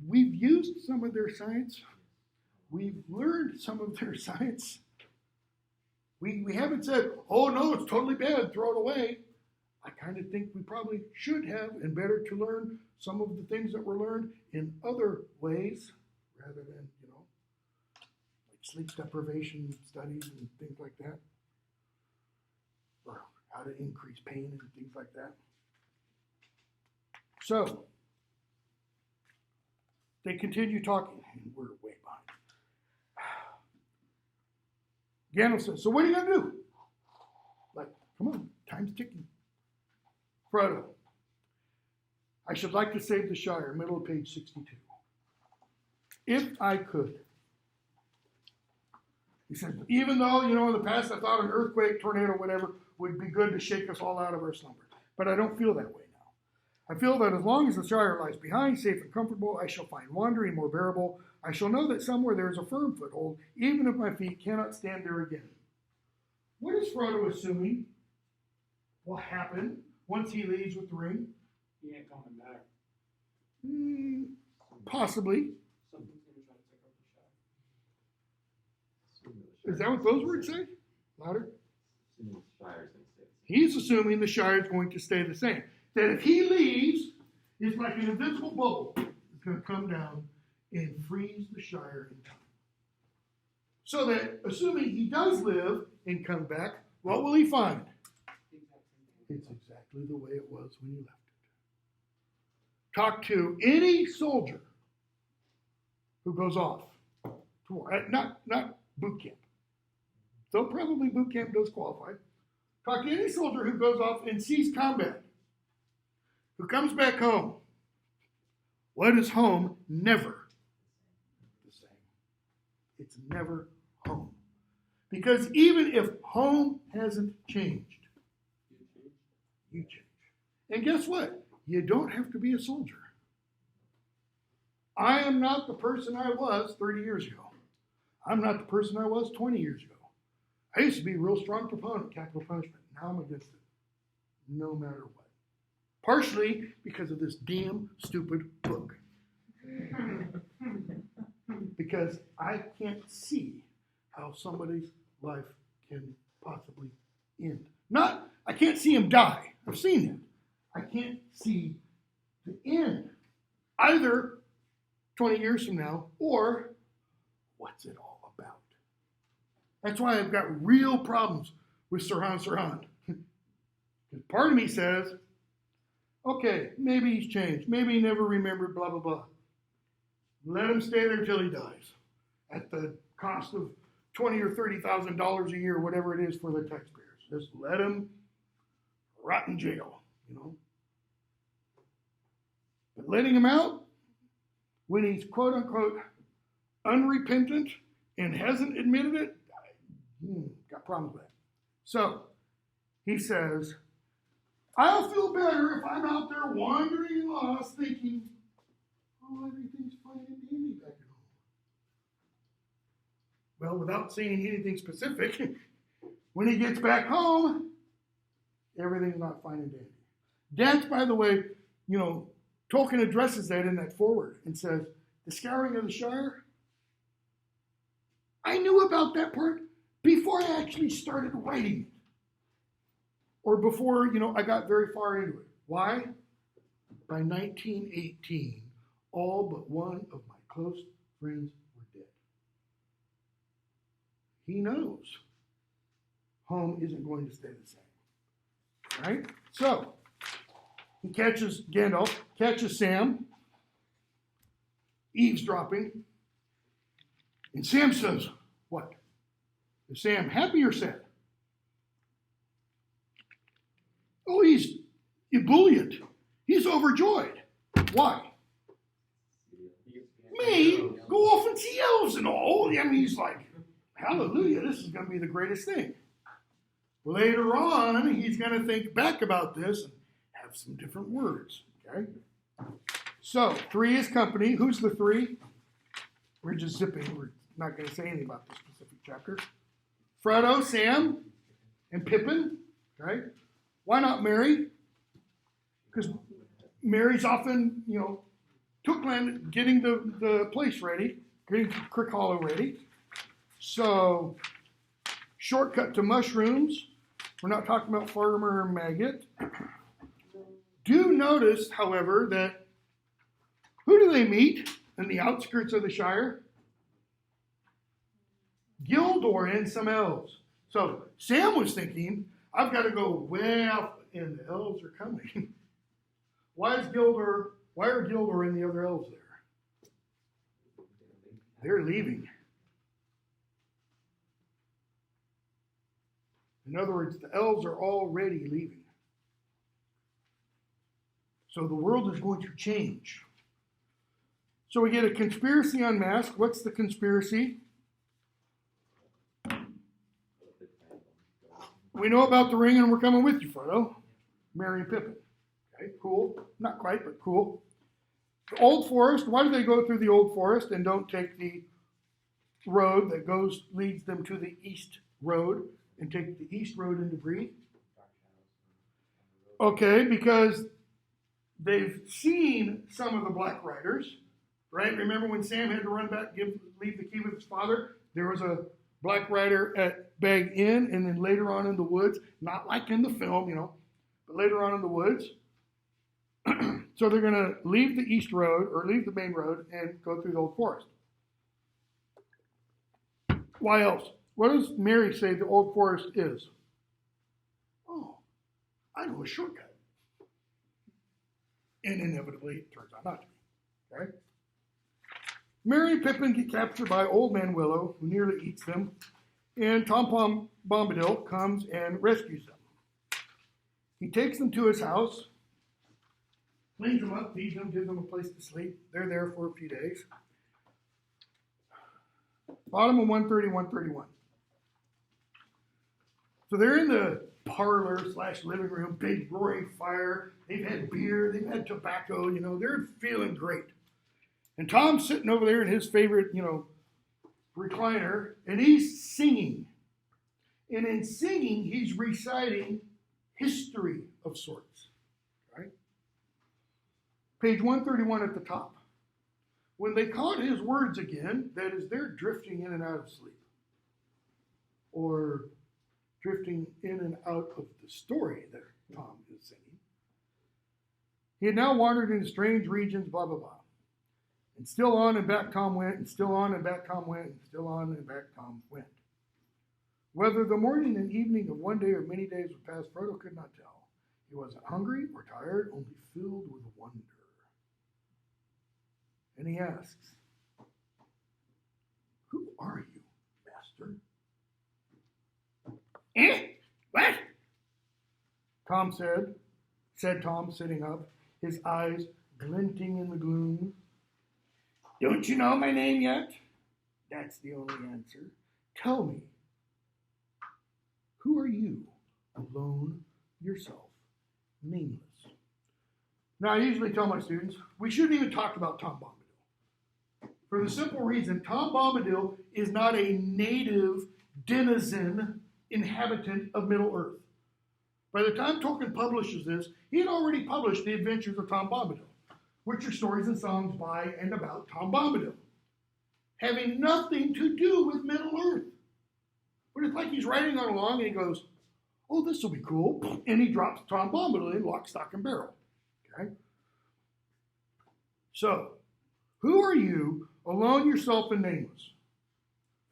We've used some of their science. We've learned some of their science. We haven't said, oh no, it's totally bad, throw it away. I kind of think we probably should have, and better to learn some of the things that were learned in other ways, rather than, you know, like sleep deprivation studies and things like that, or how to increase pain and things like that. So, they continue talking, and we're way behind. Gandalf says, so what are you going to do? Like, come on, time's ticking. Frodo, I should like to save the Shire, middle of page 62. If I could. He said, even though, you know, in the past I thought an earthquake, tornado, whatever, would be good to shake us all out of our slumber. But I don't feel that way now. I feel that as long as the Shire lies behind, safe and comfortable, I shall find wandering more bearable. I shall know that somewhere there is a firm foothold, even if my feet cannot stand there again. What is Frodo assuming will happen once he leaves with the ring? He ain't coming back. Possibly. Something's gonna try to take up the Shire. Is that what those words say? Louder? Assuming the Shire's going to stay. He's assuming the Shire is going to stay the same. That if he leaves, it's like an invisible bubble. It's going to come down and freeze the Shire in time. So that, assuming he does live and come back, what will he find? It's exactly the way it was when you left it. Talk to any soldier who goes off to war. Not boot camp. Though probably boot camp does qualify. Talk to any soldier who goes off and sees combat, who comes back home. What is home? Never the same. It's never home. Because even if home hasn't changed, you change. And guess what? You don't have to be a soldier. I am not the person I was 30 years ago. I'm not the person I was 20 years ago. I used to be a real strong proponent of capital punishment. Now I'm against it, no matter what. Partially because of this damn stupid book. Because I can't see how somebody's life can possibly end. I can't see him die. I've seen it. I can't see the end. Either 20 years from now, or what's it all about? That's why I've got real problems with Sirhan. Because part of me says, okay, maybe he's changed. Maybe he never remembered, blah, blah, blah. Let him stay there till he dies. At the cost of $20,000 or $30,000 a year, whatever it is for the taxpayers. Just let him rot in jail, you know. But letting him out, when he's quote unquote unrepentant and hasn't admitted it, got problems with that. So he says, I'll feel better if I'm out there wandering and lost thinking, oh, everything's fine and dandy back at home. Well, without saying anything specific, when he gets back home, everything's not fine and dandy. That's, by the way, you know, Tolkien addresses that in that foreword and says, the scouring of the Shire, I knew about that part before I actually started writing it. Or before, you know, I got very far into it. Why? By 1918, all but one of my close friends were dead. He knows home isn't going to stay the same. Right? So, he catches Gandalf, catches Sam, eavesdropping, and Sam says, what? Is Sam happy or sad? Oh, he's ebullient. He's overjoyed. Why? Me? Go off and see elves and all. I mean, he's like hallelujah, this is going to be the greatest thing. Later on, he's going to think back about this and have some different words. Okay? So, 3 is company. Who's the 3? We're just zipping. We're not going to say anything about this specific chapter. Frodo, Sam, and Pippin. Okay? Why not Merry? Because Merry's often, Tookland getting the place ready, getting Crick Hollow ready. So, shortcut to mushrooms. We're not talking about Farmer or Maggot. Do notice, however, that who do they meet in the outskirts of the Shire? Gildor and some elves. So Sam was thinking, I've got to go way out, and the elves are coming. Why are Gildor and the other elves there? They're leaving. In other words, the elves are already leaving. So the world is going to change. So we get a conspiracy unmasked. What's the conspiracy? We know about the ring and we're coming with you, Frodo. Merry and Pippin. Okay, cool. Not quite, but cool. The Old Forest. Why do they go through the Old Forest and don't take the road that leads them to the East Road and take the East Road into Bree? Okay, because they've seen some of the Black Riders, right? Remember when Sam had to run back, leave the key with his father? There was a Black Rider at Bag Inn, and then later on in the woods, not like in the film, but later on in the woods. So they're going to leave the East Road, or leave the main road, and go through the Old Forest. Why else? What does Mary say the Old Forest is? Oh, I know a shortcut. And inevitably, it turns out not to be. Okay? Merry and Pippin get captured by Old Man Willow, who nearly eats them, and Tom Bombadil comes and rescues them. He takes them to his house, cleans them up, feeds them, gives them a place to sleep. They're there for a few days. Bottom of 130, 131. So they're in the parlor / living room, big roaring fire. They've had beer, they've had tobacco, they're feeling great. And Tom's sitting over there in his favorite, recliner, and he's singing. And in singing, he's reciting history of sorts. Right? Page 131 at the top. When they caught his words again, that is, they're drifting in and out of sleep. Or drifting in and out of the story that Tom is singing. He had now wandered into strange regions, blah, blah, blah. And still on and back Tom went, and still on and back Tom went, and still on and back Tom went. Whether the morning and evening of one day or many days would pass, Frodo could not tell. He wasn't hungry or tired, only filled with wonder. And he asks, "Who are you, Master?" What? Tom said Tom, sitting up, his eyes glinting in the gloom. "Don't you know my name yet?" "That's the only answer." "Tell me, who are you, alone, yourself, nameless?" Now, I usually tell my students, we shouldn't even talk about Tom Bombadil. For the simple reason, Tom Bombadil is not a native denizen inhabitant of Middle-earth. By the time Tolkien publishes this, he had already published The Adventures of Tom Bombadil, which are stories and songs by and about Tom Bombadil, having nothing to do with Middle-earth. But it's like he's riding on along and he goes, "Oh, this will be cool," and he drops Tom Bombadil in lock, stock, and barrel. Okay? So, who are you, alone, yourself, and nameless?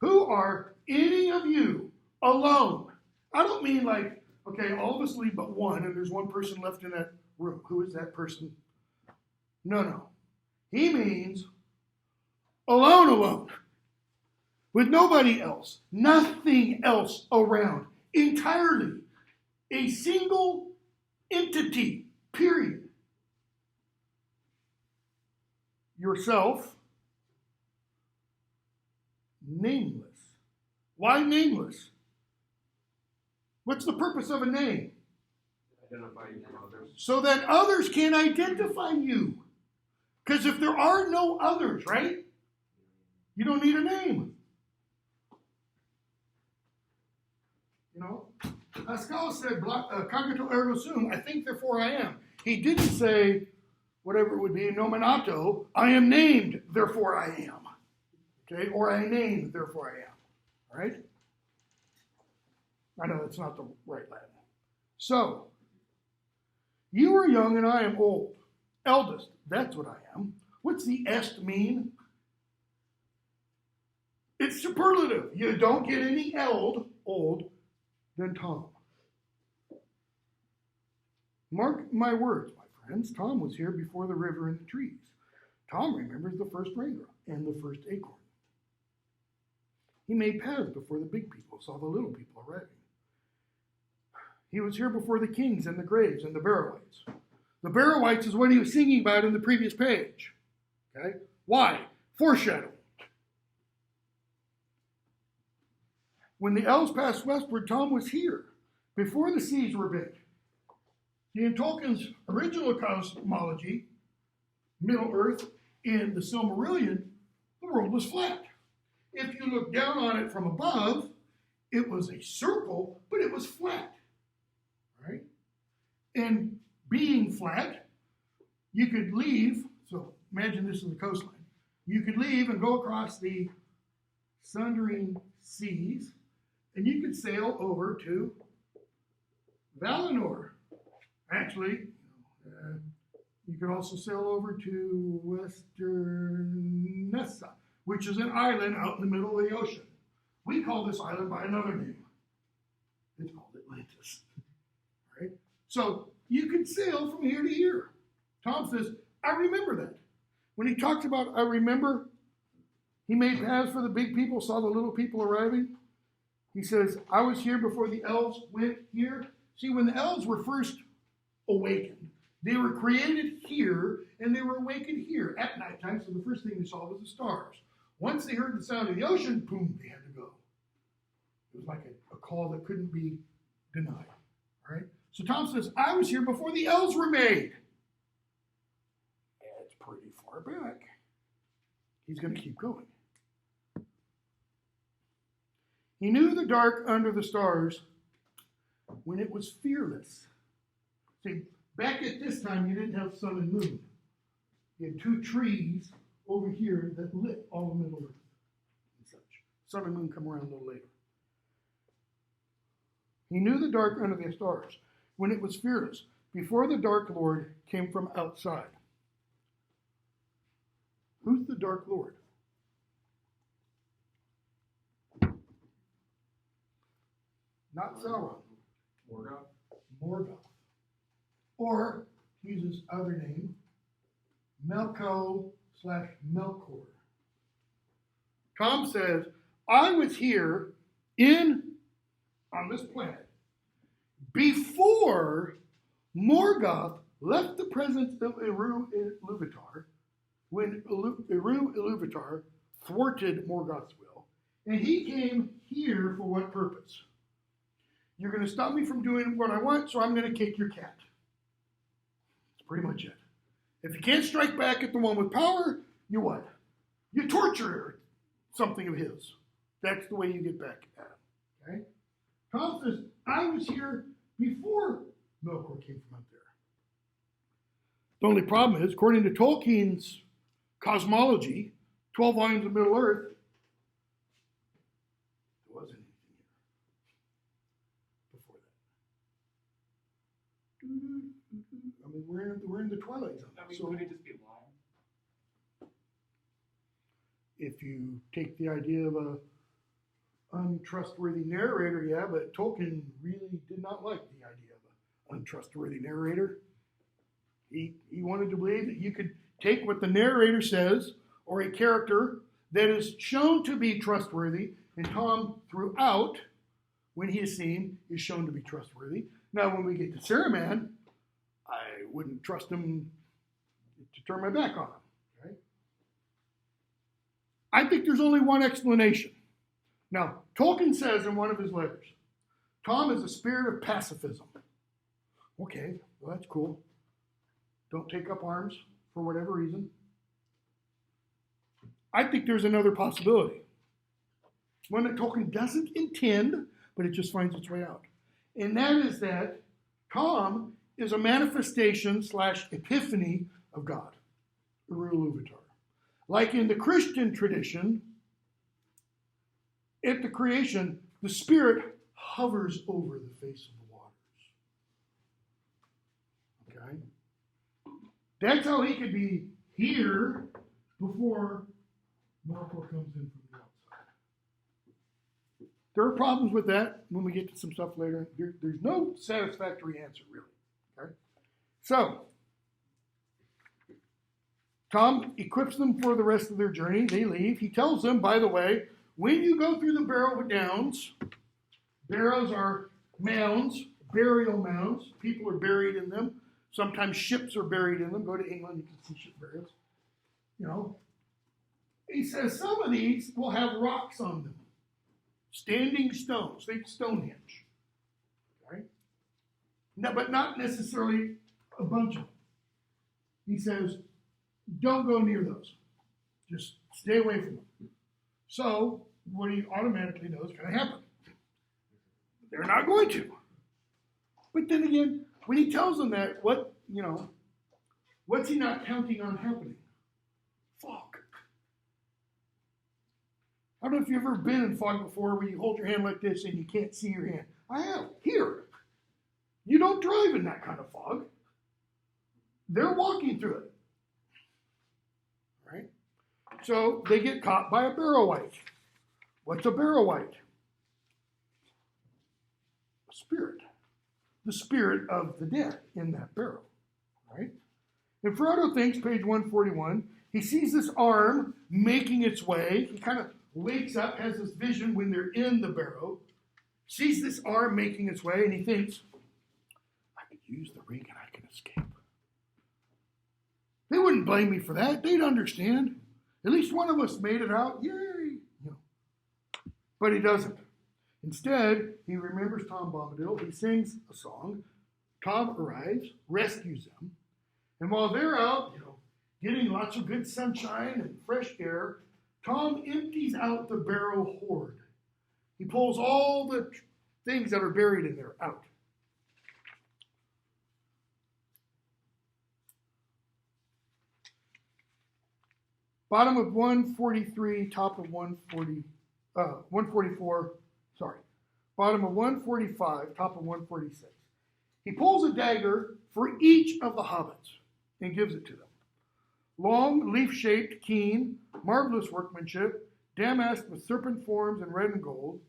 Who are any of you alone? I don't mean like, okay, all of us leave but one, and there's one person left in that room. Who is that person? No. He means alone. With nobody else, nothing else around, entirely. A single entity, period. Yourself, nameless. Why nameless? What's the purpose of a name? Identify you from others. So that others can identify you. Because if there are no others, right? You don't need a name. You know? Pascal said, cogito ergo sum, I think, therefore I am. He didn't say, whatever it would be, nominato, I am named, therefore I am. Okay? Or I named, therefore I am. All right? I know that's not the right Latin. So, you are young and I am old. Eldest, that's what I am. What's the est mean? It's superlative. You don't get any old, than Tom. Mark my words, my friends. Tom was here before the river and the trees. Tom remembers the first raindrop and the first acorn. He made paths before the big people saw the little people arriving. He was here before the kings and the graves and the Barrowites. The Barrowites is what he was singing about in the previous page. Okay? Why? Foreshadowing. When the elves passed westward, Tom was here, before the seas were big. In Tolkien's original cosmology, Middle Earth, in the Silmarillion, the world was flat. If you look down on it from above, it was a circle, but it was flat. Right? And being flat, you could leave, so imagine this is the coastline. You could leave and go across the sundering seas, and you could sail over to Valinor. Actually, you could also sail over to Western Nessa, which is an island out in the middle of the ocean. We call this island by another name. It's called Atlantis. Right? So you can sail from here to here. Tom says, I remember that. When he talks about I remember, he made paths for the big people, saw the little people arriving. He says, I was here before the elves went here. See, when the elves were first awakened, they were created here and they were awakened here at nighttime. So the first thing they saw was the stars. Once they heard the sound of the ocean, boom, they had to go. It was like a call that couldn't be denied. All right? So Tom says, I was here before the elves were made. That's pretty far back. He's going to keep going. He knew the dark under the stars when it was fearless. See, back at this time, you didn't have sun and moon. You had two trees over here that lit all of Middle Earth and such. Sun and moon come around a little later. He knew the dark under the stars when it was fearless, before the Dark Lord came from outside. Who's the Dark Lord? Not Sauron. Morgoth. Or, to use his other name, Melko/Melkor. Tom says, I was here on this planet before Morgoth left the presence of Eru Ilúvatar, when Eru Ilúvatar thwarted Morgoth's will, and he came here for what purpose? You're going to stop me from doing what I want, so I'm going to kick your cat. That's pretty much it. If you can't strike back at the one with power, you what? You torture something of his. That's the way you get back at him. Okay? Tom says, I was here before Melkor came from up there. The only problem is, according to Tolkien's cosmology, 12 volumes of Middle Earth, there wasn't anything here before that. I mean, we're in the Twilight Zone. I mean, So could it just be lying? if you take the idea of a untrustworthy narrator, yeah, but Tolkien really did not like the idea of an untrustworthy narrator. He wanted to believe that you could take what the narrator says, or a character that is shown to be trustworthy, and Tom throughout, when he is seen, is shown to be trustworthy. Now, when we get to Saruman, I wouldn't trust him to turn my back on him. Okay? I think there's only one explanation. Now, Tolkien says in one of his letters, Tom is a spirit of pacifism. Okay, well, that's cool. Don't take up arms for whatever reason. I think there's another possibility. One that Tolkien doesn't intend, but it just finds its way out. And that is that Tom is a manifestation / epiphany of God, Uru-Luvatar. Like in the Christian tradition, at the creation, the Spirit hovers over the face of the waters. Okay? That's how he could be here before Marco comes in from the outside. There are problems with that when we get to some stuff later. There's no satisfactory answer, really. Okay? So, Tom equips them for the rest of their journey. They leave. He tells them, by the way, when you go through the Barrow Downs, barrows are mounds, burial mounds. People are buried in them. Sometimes ships are buried in them. Go to England, you can see ship burials. You know, he says some of these will have rocks on them. Standing stones, think Stonehenge. Okay? No, but not necessarily a bunch of them. He says, don't go near those. Just stay away from them. So, what he automatically knows is going to happen. They're not going to. But then again, when he tells them that, what's he not counting on happening? Fog. I don't know if you've ever been in fog before where you hold your hand like this and you can't see your hand. I have. Here. You don't drive in that kind of fog. They're walking through it. Right? So they get caught by a barrow-wight. What's a barrow-wight? A spirit. The spirit of the dead in that barrow. Right? And Frodo thinks, page 141, he sees this arm making its way. He kind of wakes up, has this vision when they're in the barrow, sees this arm making its way, and he thinks, I could use the ring and I can escape. They wouldn't blame me for that. They'd understand. At least one of us made it out. Yay! But he doesn't. Instead, he remembers Tom Bombadil. He sings a song. Tom arrives, rescues them. And while they're out, getting lots of good sunshine and fresh air, Tom empties out the barrow hoard. He pulls all the things that are buried in there out. Bottom of 143, top of 144, bottom of 145, top of 146. He pulls a dagger for each of the hobbits and gives it to them. Long, leaf-shaped, keen, marvelous workmanship, damasked with serpent forms in red and gold.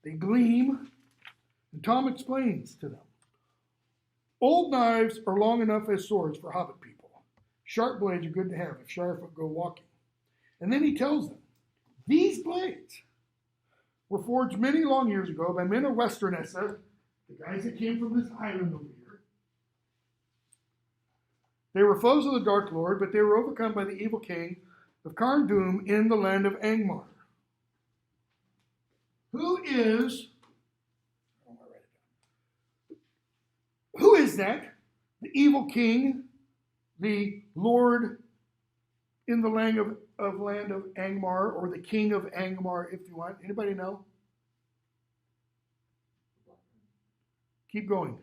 They gleam, and Tom explains to them. Old knives are long enough as swords for hobbit people. Sharp blades are good to have if Sharfoot go walking. And then he tells them, these blades were forged many long years ago by men of Westernessa, the guys that came from this island over here. They were foes of the Dark Lord, but they were overcome by the evil king of Carn Dûm in the land of Angmar. Who is that? The evil king, the Lord in the land of Angmar, or the king of Angmar, if you want. Anybody know? Keep going.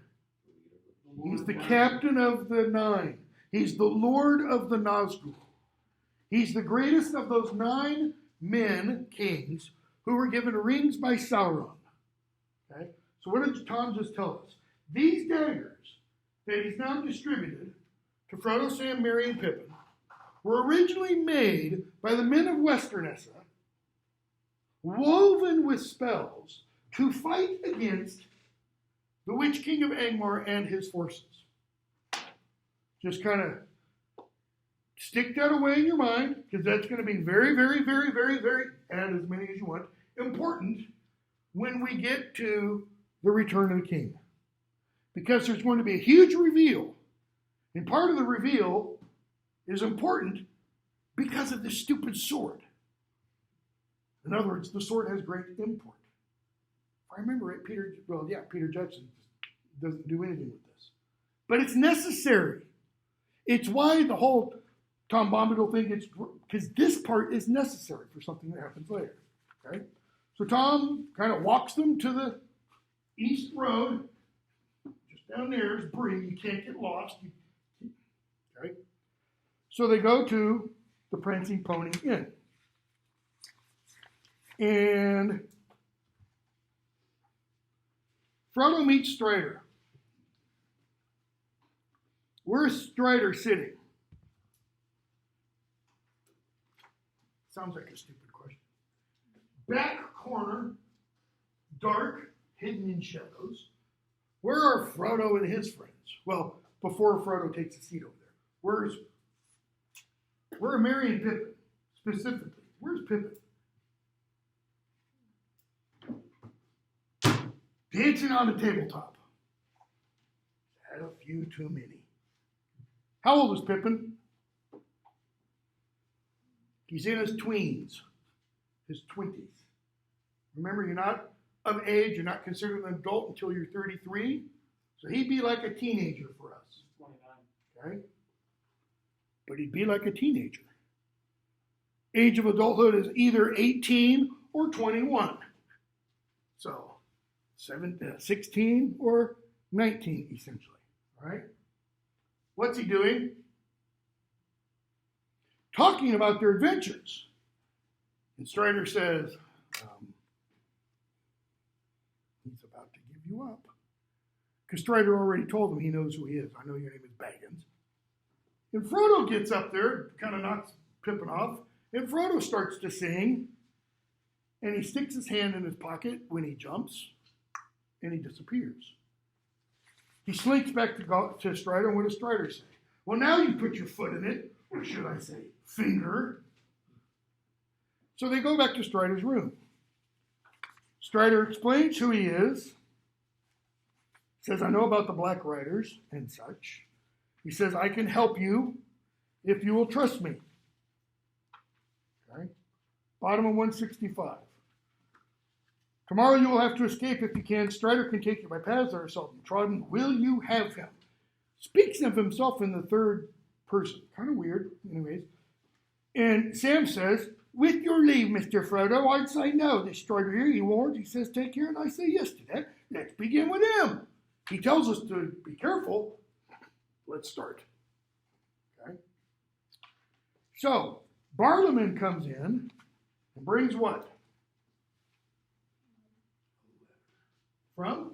He's the captain of the 9. He's the Lord of the Nazgûl. He's the greatest of those 9 men, kings, who were given rings by Sauron. Okay? So what did Tom just tell us? These daggers that he's now distributed to Frodo, Sam, Merry, and Pippin were originally made by the men of Westernessa, woven with spells to fight against the Witch King of Angmar and his forces. Just kind of stick that away in your mind, because that's going to be very, very, very, very, very, add as many as you want, important when we get to the Return of the King. Because there's going to be a huge reveal. And part of the reveal is important because of this stupid sword. In other words, the sword has great import. If I remember it, Peter Jackson doesn't do anything with this. But it's necessary. It's why the whole Tom Bombadil thing, because this part is necessary for something that happens later. Okay? So Tom kind of walks them to the east road. Just down there is Bree. You can't get lost. Okay? So they go to the Prancing Pony Inn. And Frodo meets Strider. Where's Strider sitting? Sounds like a stupid question. Back corner, dark, hidden in shadows. Where are Frodo and his friends? Well, before Frodo takes a seat over there. Where are Merry and Pippin? Specifically, where's Pippin? Dancing on the tabletop. Had a few too many. How old is Pippin? He's in his tweens, his 20s. Remember, you're not of age, you're not considered an adult until you're 33. So he'd be like a teenager for us. 29. Okay? But he'd be like a teenager. Age of adulthood is either 18 or 21. So 16 or 19, essentially. All right? What's he doing? Talking about their adventures. And Strider says, he's about to give you up. Because Strider already told him he knows who he is. I know your name is Baggins. And Frodo gets up there, kind of knocks Pippin off, and Frodo starts to sing, and he sticks his hand in his pocket when he jumps, and he disappears. He slinks back to Strider, and what does Strider say? Well, now you put your foot in it, or should I say, finger. So they go back to Strider's room. Strider explains who he is, says, I know about the Black Riders and such. He says, I can help you if you will trust me. Okay? Bottom of 165. Tomorrow you will have to escape if you can. Strider can take you by paths that are seldom trodden. Will you have him? Speaks of himself in the third person. Kind of weird, anyways. And Sam says, with your leave, Mr. Frodo, I'd say no. This Strider here, he warns, he says take care, and I say yes to that. Let's begin with him. He tells us to be careful. Let's start. Okay. So, Barliman comes in and brings what? From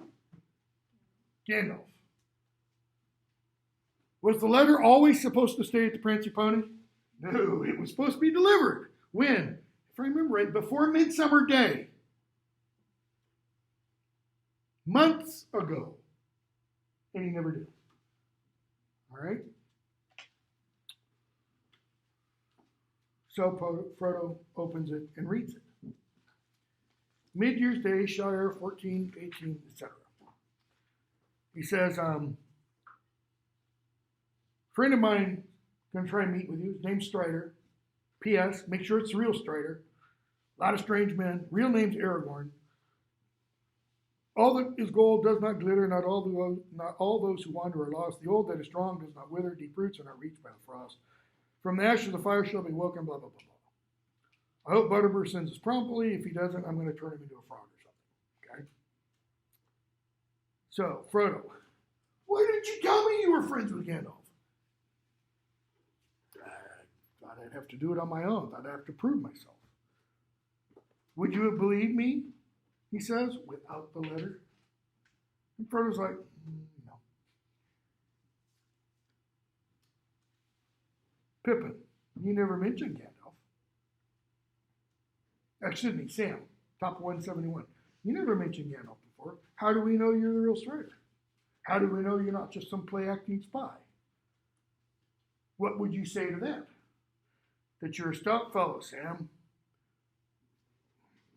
Gandalf. Was the letter always supposed to stay at the Prancing Pony? No, it was supposed to be delivered. When? If I remember right, before Midsummer Day. Months ago. And he never did. All right? So Frodo opens it and reads it. Mid-year's day, Shire 14, 18, etc. He says, friend of mine going to try and meet with you. His name's Strider. P.S. Make sure it's the real Strider. A lot of strange men. Real name's Aragorn. All that is gold does not glitter. Not all those who wander are lost. The old that is strong does not wither. Deep roots are not reached by the frost. From the ash of the fire shall be welcome. Blah blah blah blah. I hope Butterbur sends us promptly. If he doesn't, I'm going to turn him into a frog or something. Okay. So Frodo, why didn't you tell me you were friends with Gandalf? I thought I'd have to do it on my own. I'd have to prove myself. Would you have believed me? He says, without the letter. And Frodo's like, no. Pippin, you never mentioned Gandalf. Excuse me, Sam, top 171. You never mentioned Gandalf before. How do we know you're the real Strider? How do we know you're not just some play-acting spy? What would you say to that? That you're a stout fellow, Sam.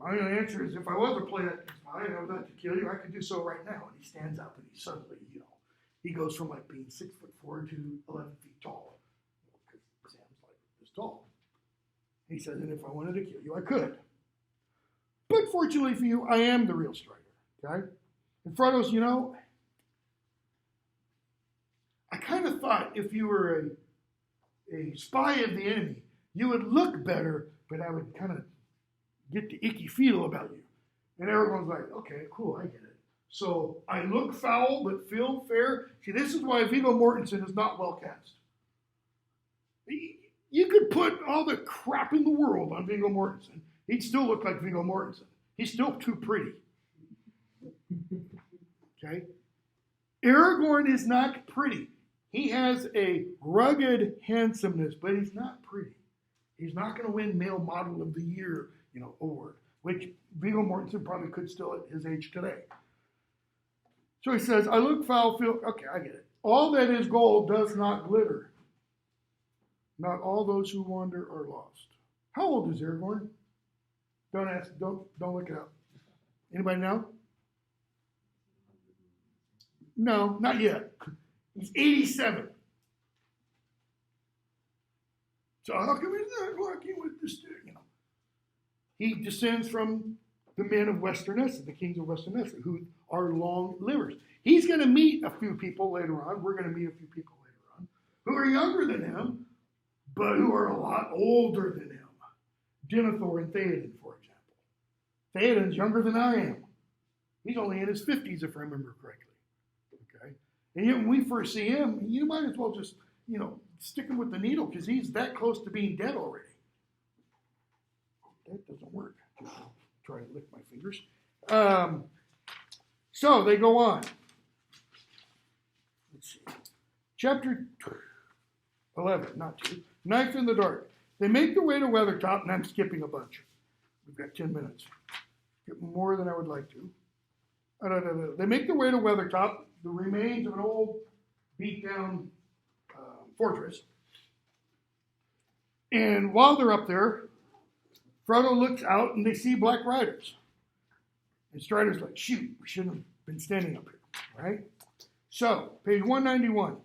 My only answer is if I was a play-acting spy and I was out to kill you, I could do so right now. And he stands up and he suddenly, he goes from like being 6'4" to 11 feet tall. Because Sam's like this tall. He says, and if I wanted to kill you, I could. unfortunately for you, I am the real Strider. Okay? And Frodo's, I kind of thought if you were a spy of the enemy, you would look better, but I would kind of get the icky feel about you. And Aragorn's like, okay, cool, I get it. So I look foul, but feel fair. See, this is why Viggo Mortensen is not well cast. You could put all the crap in the world on Viggo Mortensen. He'd still look like Viggo Mortensen. He's still too pretty. Okay? Aragorn is not pretty. He has a rugged handsomeness, but he's not pretty. He's not going to win Male Model of the Year, award, which Viggo Mortensen probably could still at his age today. So he says, I look foul, feel, okay, I get it. All that is gold does not glitter. Not all those who wander are lost. How old is Aragorn? Don't ask, don't look it up. Anybody know? No, not yet. He's 87. So how come he's not working with this, He descends from the men of Westernessa, the kings of Westernessa, who are long livers. He's going to meet a few people later on. We're going to meet a few people later on who are younger than him, but who are a lot older than him. Denethor and Theoden, for example. Theoden's younger than I am. He's only in his 50s, if I remember correctly. Okay? And yet when we first see him, you might as well just, stick him with the needle because he's that close to being dead already. That doesn't work. Just try to lick my fingers. So they go on. Let's see. Chapter 11, not 2. Knife in the dark. They make their way to Weathertop, and I'm skipping a bunch. We've got 10 minutes. Get more than I would like to. They make their way to Weathertop, the remains of an old beat-down fortress. And while they're up there, Frodo looks out and they see Black Riders. And Strider's like, shoot, we shouldn't have been standing up here, right? So, page 191.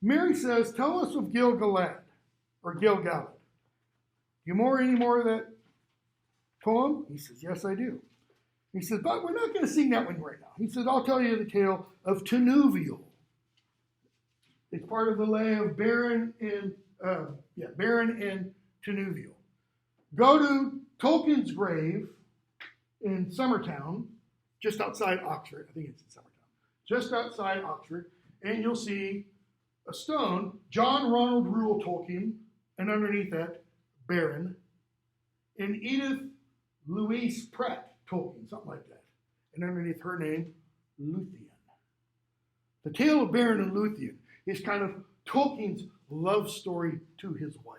Mary says, tell us of Gil-galad, or Gil-galad. You any more of that poem? He says, yes, I do. He says, but we're not going to sing that one right now. He says, I'll tell you the tale of Tenuvial. It's part of the lay of Beren and Tenuvial. Go to Tolkien's grave in Summertown, just outside Oxford. I think it's in Summertown. Just outside Oxford, and you'll see a stone, John Ronald Reuel Tolkien, and underneath that, Beren, and Edith Louise Pratt Tolkien, something like that. And underneath her name, Luthien. The tale of Beren and Luthien is kind of Tolkien's love story to his wife.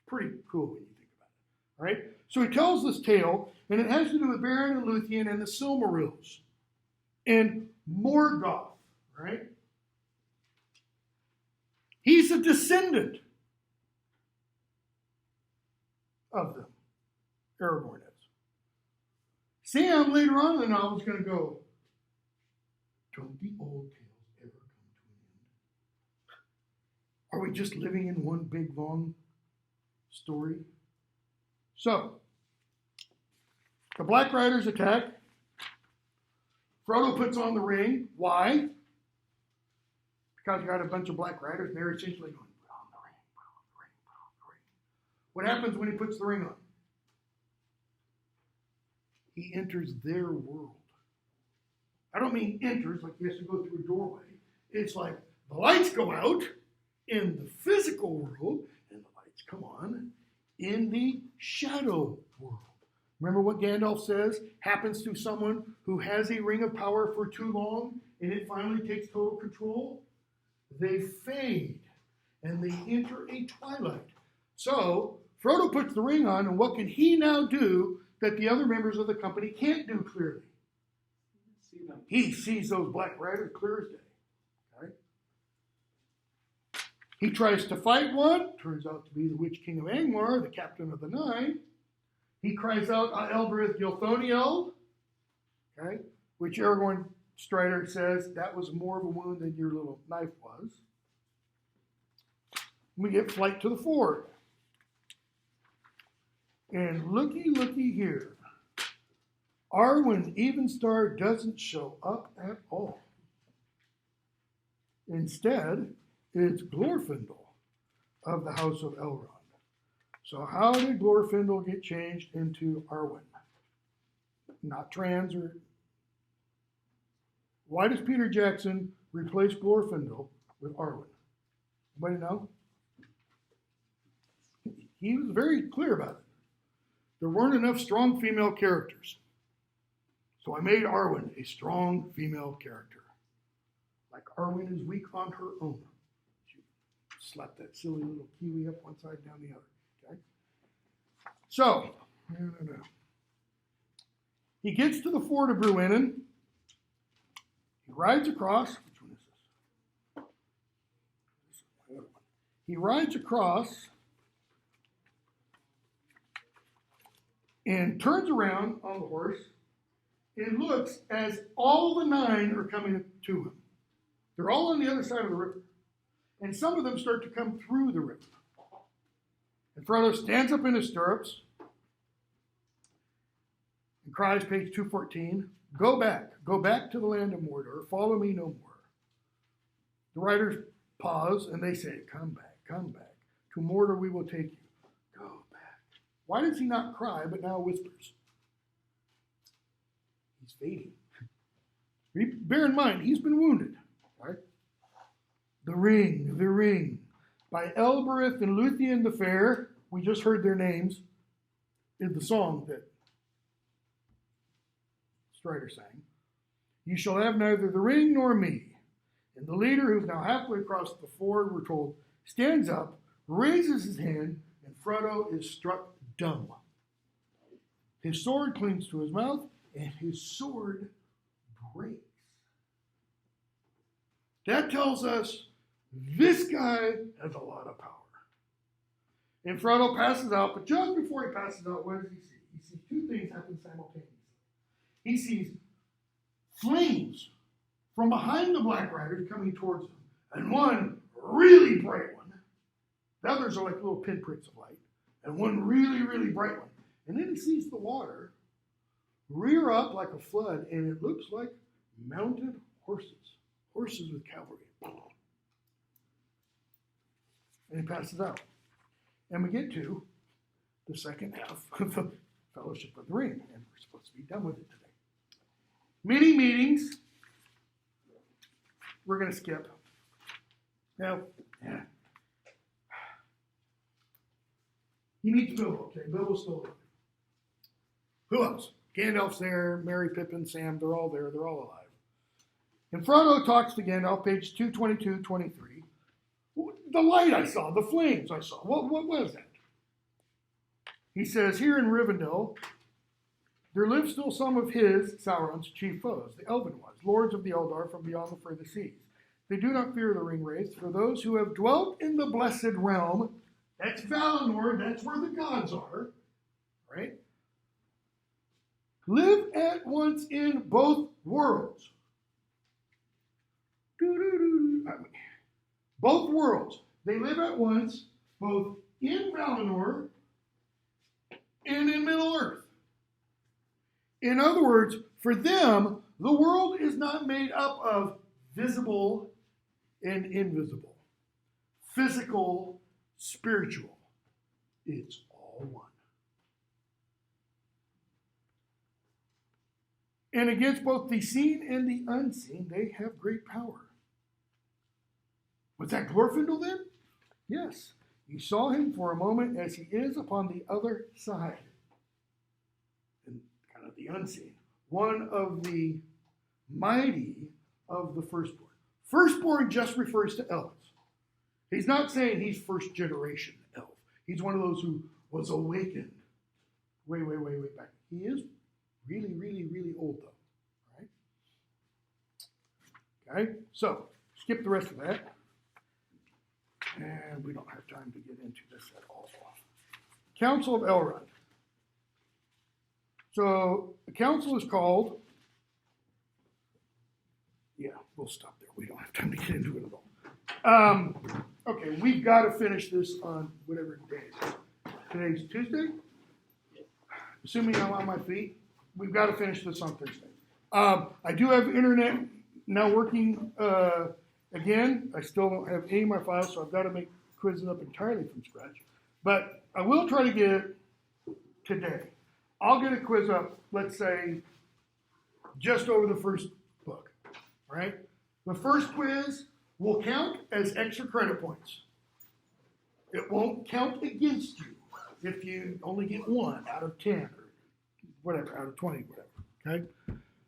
Pretty cool when you think about it. All right? So he tells this tale, and it has to do with Beren and Luthien and the Silmarils and Morgoth, right? He's a descendant of them. Aragorn is. Sam, later on in the novel, is going to go, don't the old tales ever come to an end? Are we just living in one big, long story? So, the Black Riders attack. Frodo puts on the ring. Why? Because you got a bunch of Black Riders, and they're essentially going, put on the ring, put on the ring, put on the ring. What happens when he puts the ring on? He enters their world. I don't mean enters like he has to go through a doorway. It's like the lights go out in the physical world, and the lights come on in the shadow world. Remember what Gandalf says happens to someone who has a ring of power for too long, and it finally takes total control? They fade, and they enter a twilight. So, Frodo puts the ring on, and what can he now do that the other members of the company can't do clearly? See them. He sees those Black Riders clear as day. Okay? He tries to fight one, turns out to be the Witch King of Angmar, the captain of the Nine. He cries out, Elbereth Gilthoniel, okay? Which Aragorn Strider says that was more of a wound than your little knife was. We get Flight to the Ford. And looky here. Arwen's even star doesn't show up at all. Instead, it's Glorfindel of the House of Elrond. So how did Glorfindel get changed into Arwen? Not trans or... Why does Peter Jackson replace Glorfindel with Arwen? Anybody know? He was very clear about it. There weren't enough strong female characters. So I made Arwen a strong female character. Like Arwen is weak on her own. She slapped that silly little kiwi up one side, down the other. Okay? So, he gets to the ford of Bruinen. He rides across. Which one is this? This is my other one. He rides across and turns around on the horse and looks as all the 9 are coming to him. They're all on the other side of the river. And some of them start to come through the river. And Frodo stands up in his stirrups and cries, page 214, go back to the land of Mordor, follow me no more. The riders pause and they say, come back, to Mordor we will take you. Go back. Why does he not cry, but now whispers? He's fading. Bear in mind, he's been wounded, right? The Ring, by Elbereth and Luthien the Fair, we just heard their names, is the song that Strider sang. You shall have neither the ring nor me. And the leader, who's now halfway across the ford, we're told, stands up, raises his hand, and Frodo is struck dumb. His sword clings to his mouth, and his sword breaks. That tells us this guy has a lot of power. And Frodo passes out, but just before he passes out, what does he see? He sees 2 things happen simultaneously. He sees flames from behind the Black Riders coming towards him, and one really bright one. The others are like little pinpricks of light, and one really, really bright one. And then he sees the water rear up like a flood, and it looks like mounted horses with cavalry. And he passes out. And we get to the second half of the Fellowship of the Ring, and we're supposed to be done with it today. Many meetings. We're going to skip. Now, he meets Bilbo. Okay, Bilbo's still alive. Who else? Gandalf's there, Merry, Pippin, Sam, they're all there, they're all alive. And Frodo talks to Gandalf, page 222, 23. The light I saw, the flames I saw, what was that? He says, here in Rivendell, there live still some of his, Sauron's, chief foes, the Elven ones, lords of the Eldar from beyond the further seas. They do not fear the ring wraiths, for those who have dwelt in the blessed realm, that's Valinor, that's where the gods are, right? Live at once in both worlds. Both worlds. They live at once, both in Valinor and in Middle-earth. In other words, for them, the world is not made up of visible and invisible, physical, spiritual. It's all one. And against both the seen and the unseen, they have great power. Was that Glorfindel then? Yes. You saw him for a moment as he is upon the other side. And kind of the unseen. One of the mighty of the firstborn. Firstborn just refers to elves. He's not saying he's first generation elf. He's one of those who was awakened way back. He is really, really, really old though. Right? Okay, so skip the rest of that. And we don't have time to get into this at all. Council of Elrond. So the council is called, we'll stop there. We don't have time to get into it at all. Okay, we've got to finish this on whatever day it is. Today's Tuesday? assuming I'm on my feet, we've got to finish this on Thursday. I do have internet now working again. I still don't have any of my files, so I've got to make quizzes up entirely from scratch. But I will try to get it today. I'll get a quiz up, let's say, just over the first book, right? The first quiz will count as extra credit points. It won't count against you if you only get 1 out of 10 or whatever, out of 20, whatever, okay?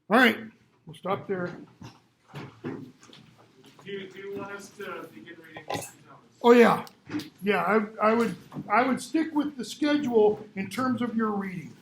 All right, we'll stop there. Do you want us to begin reading these notes? Oh, yeah. Yeah, I would stick with the schedule in terms of your reading.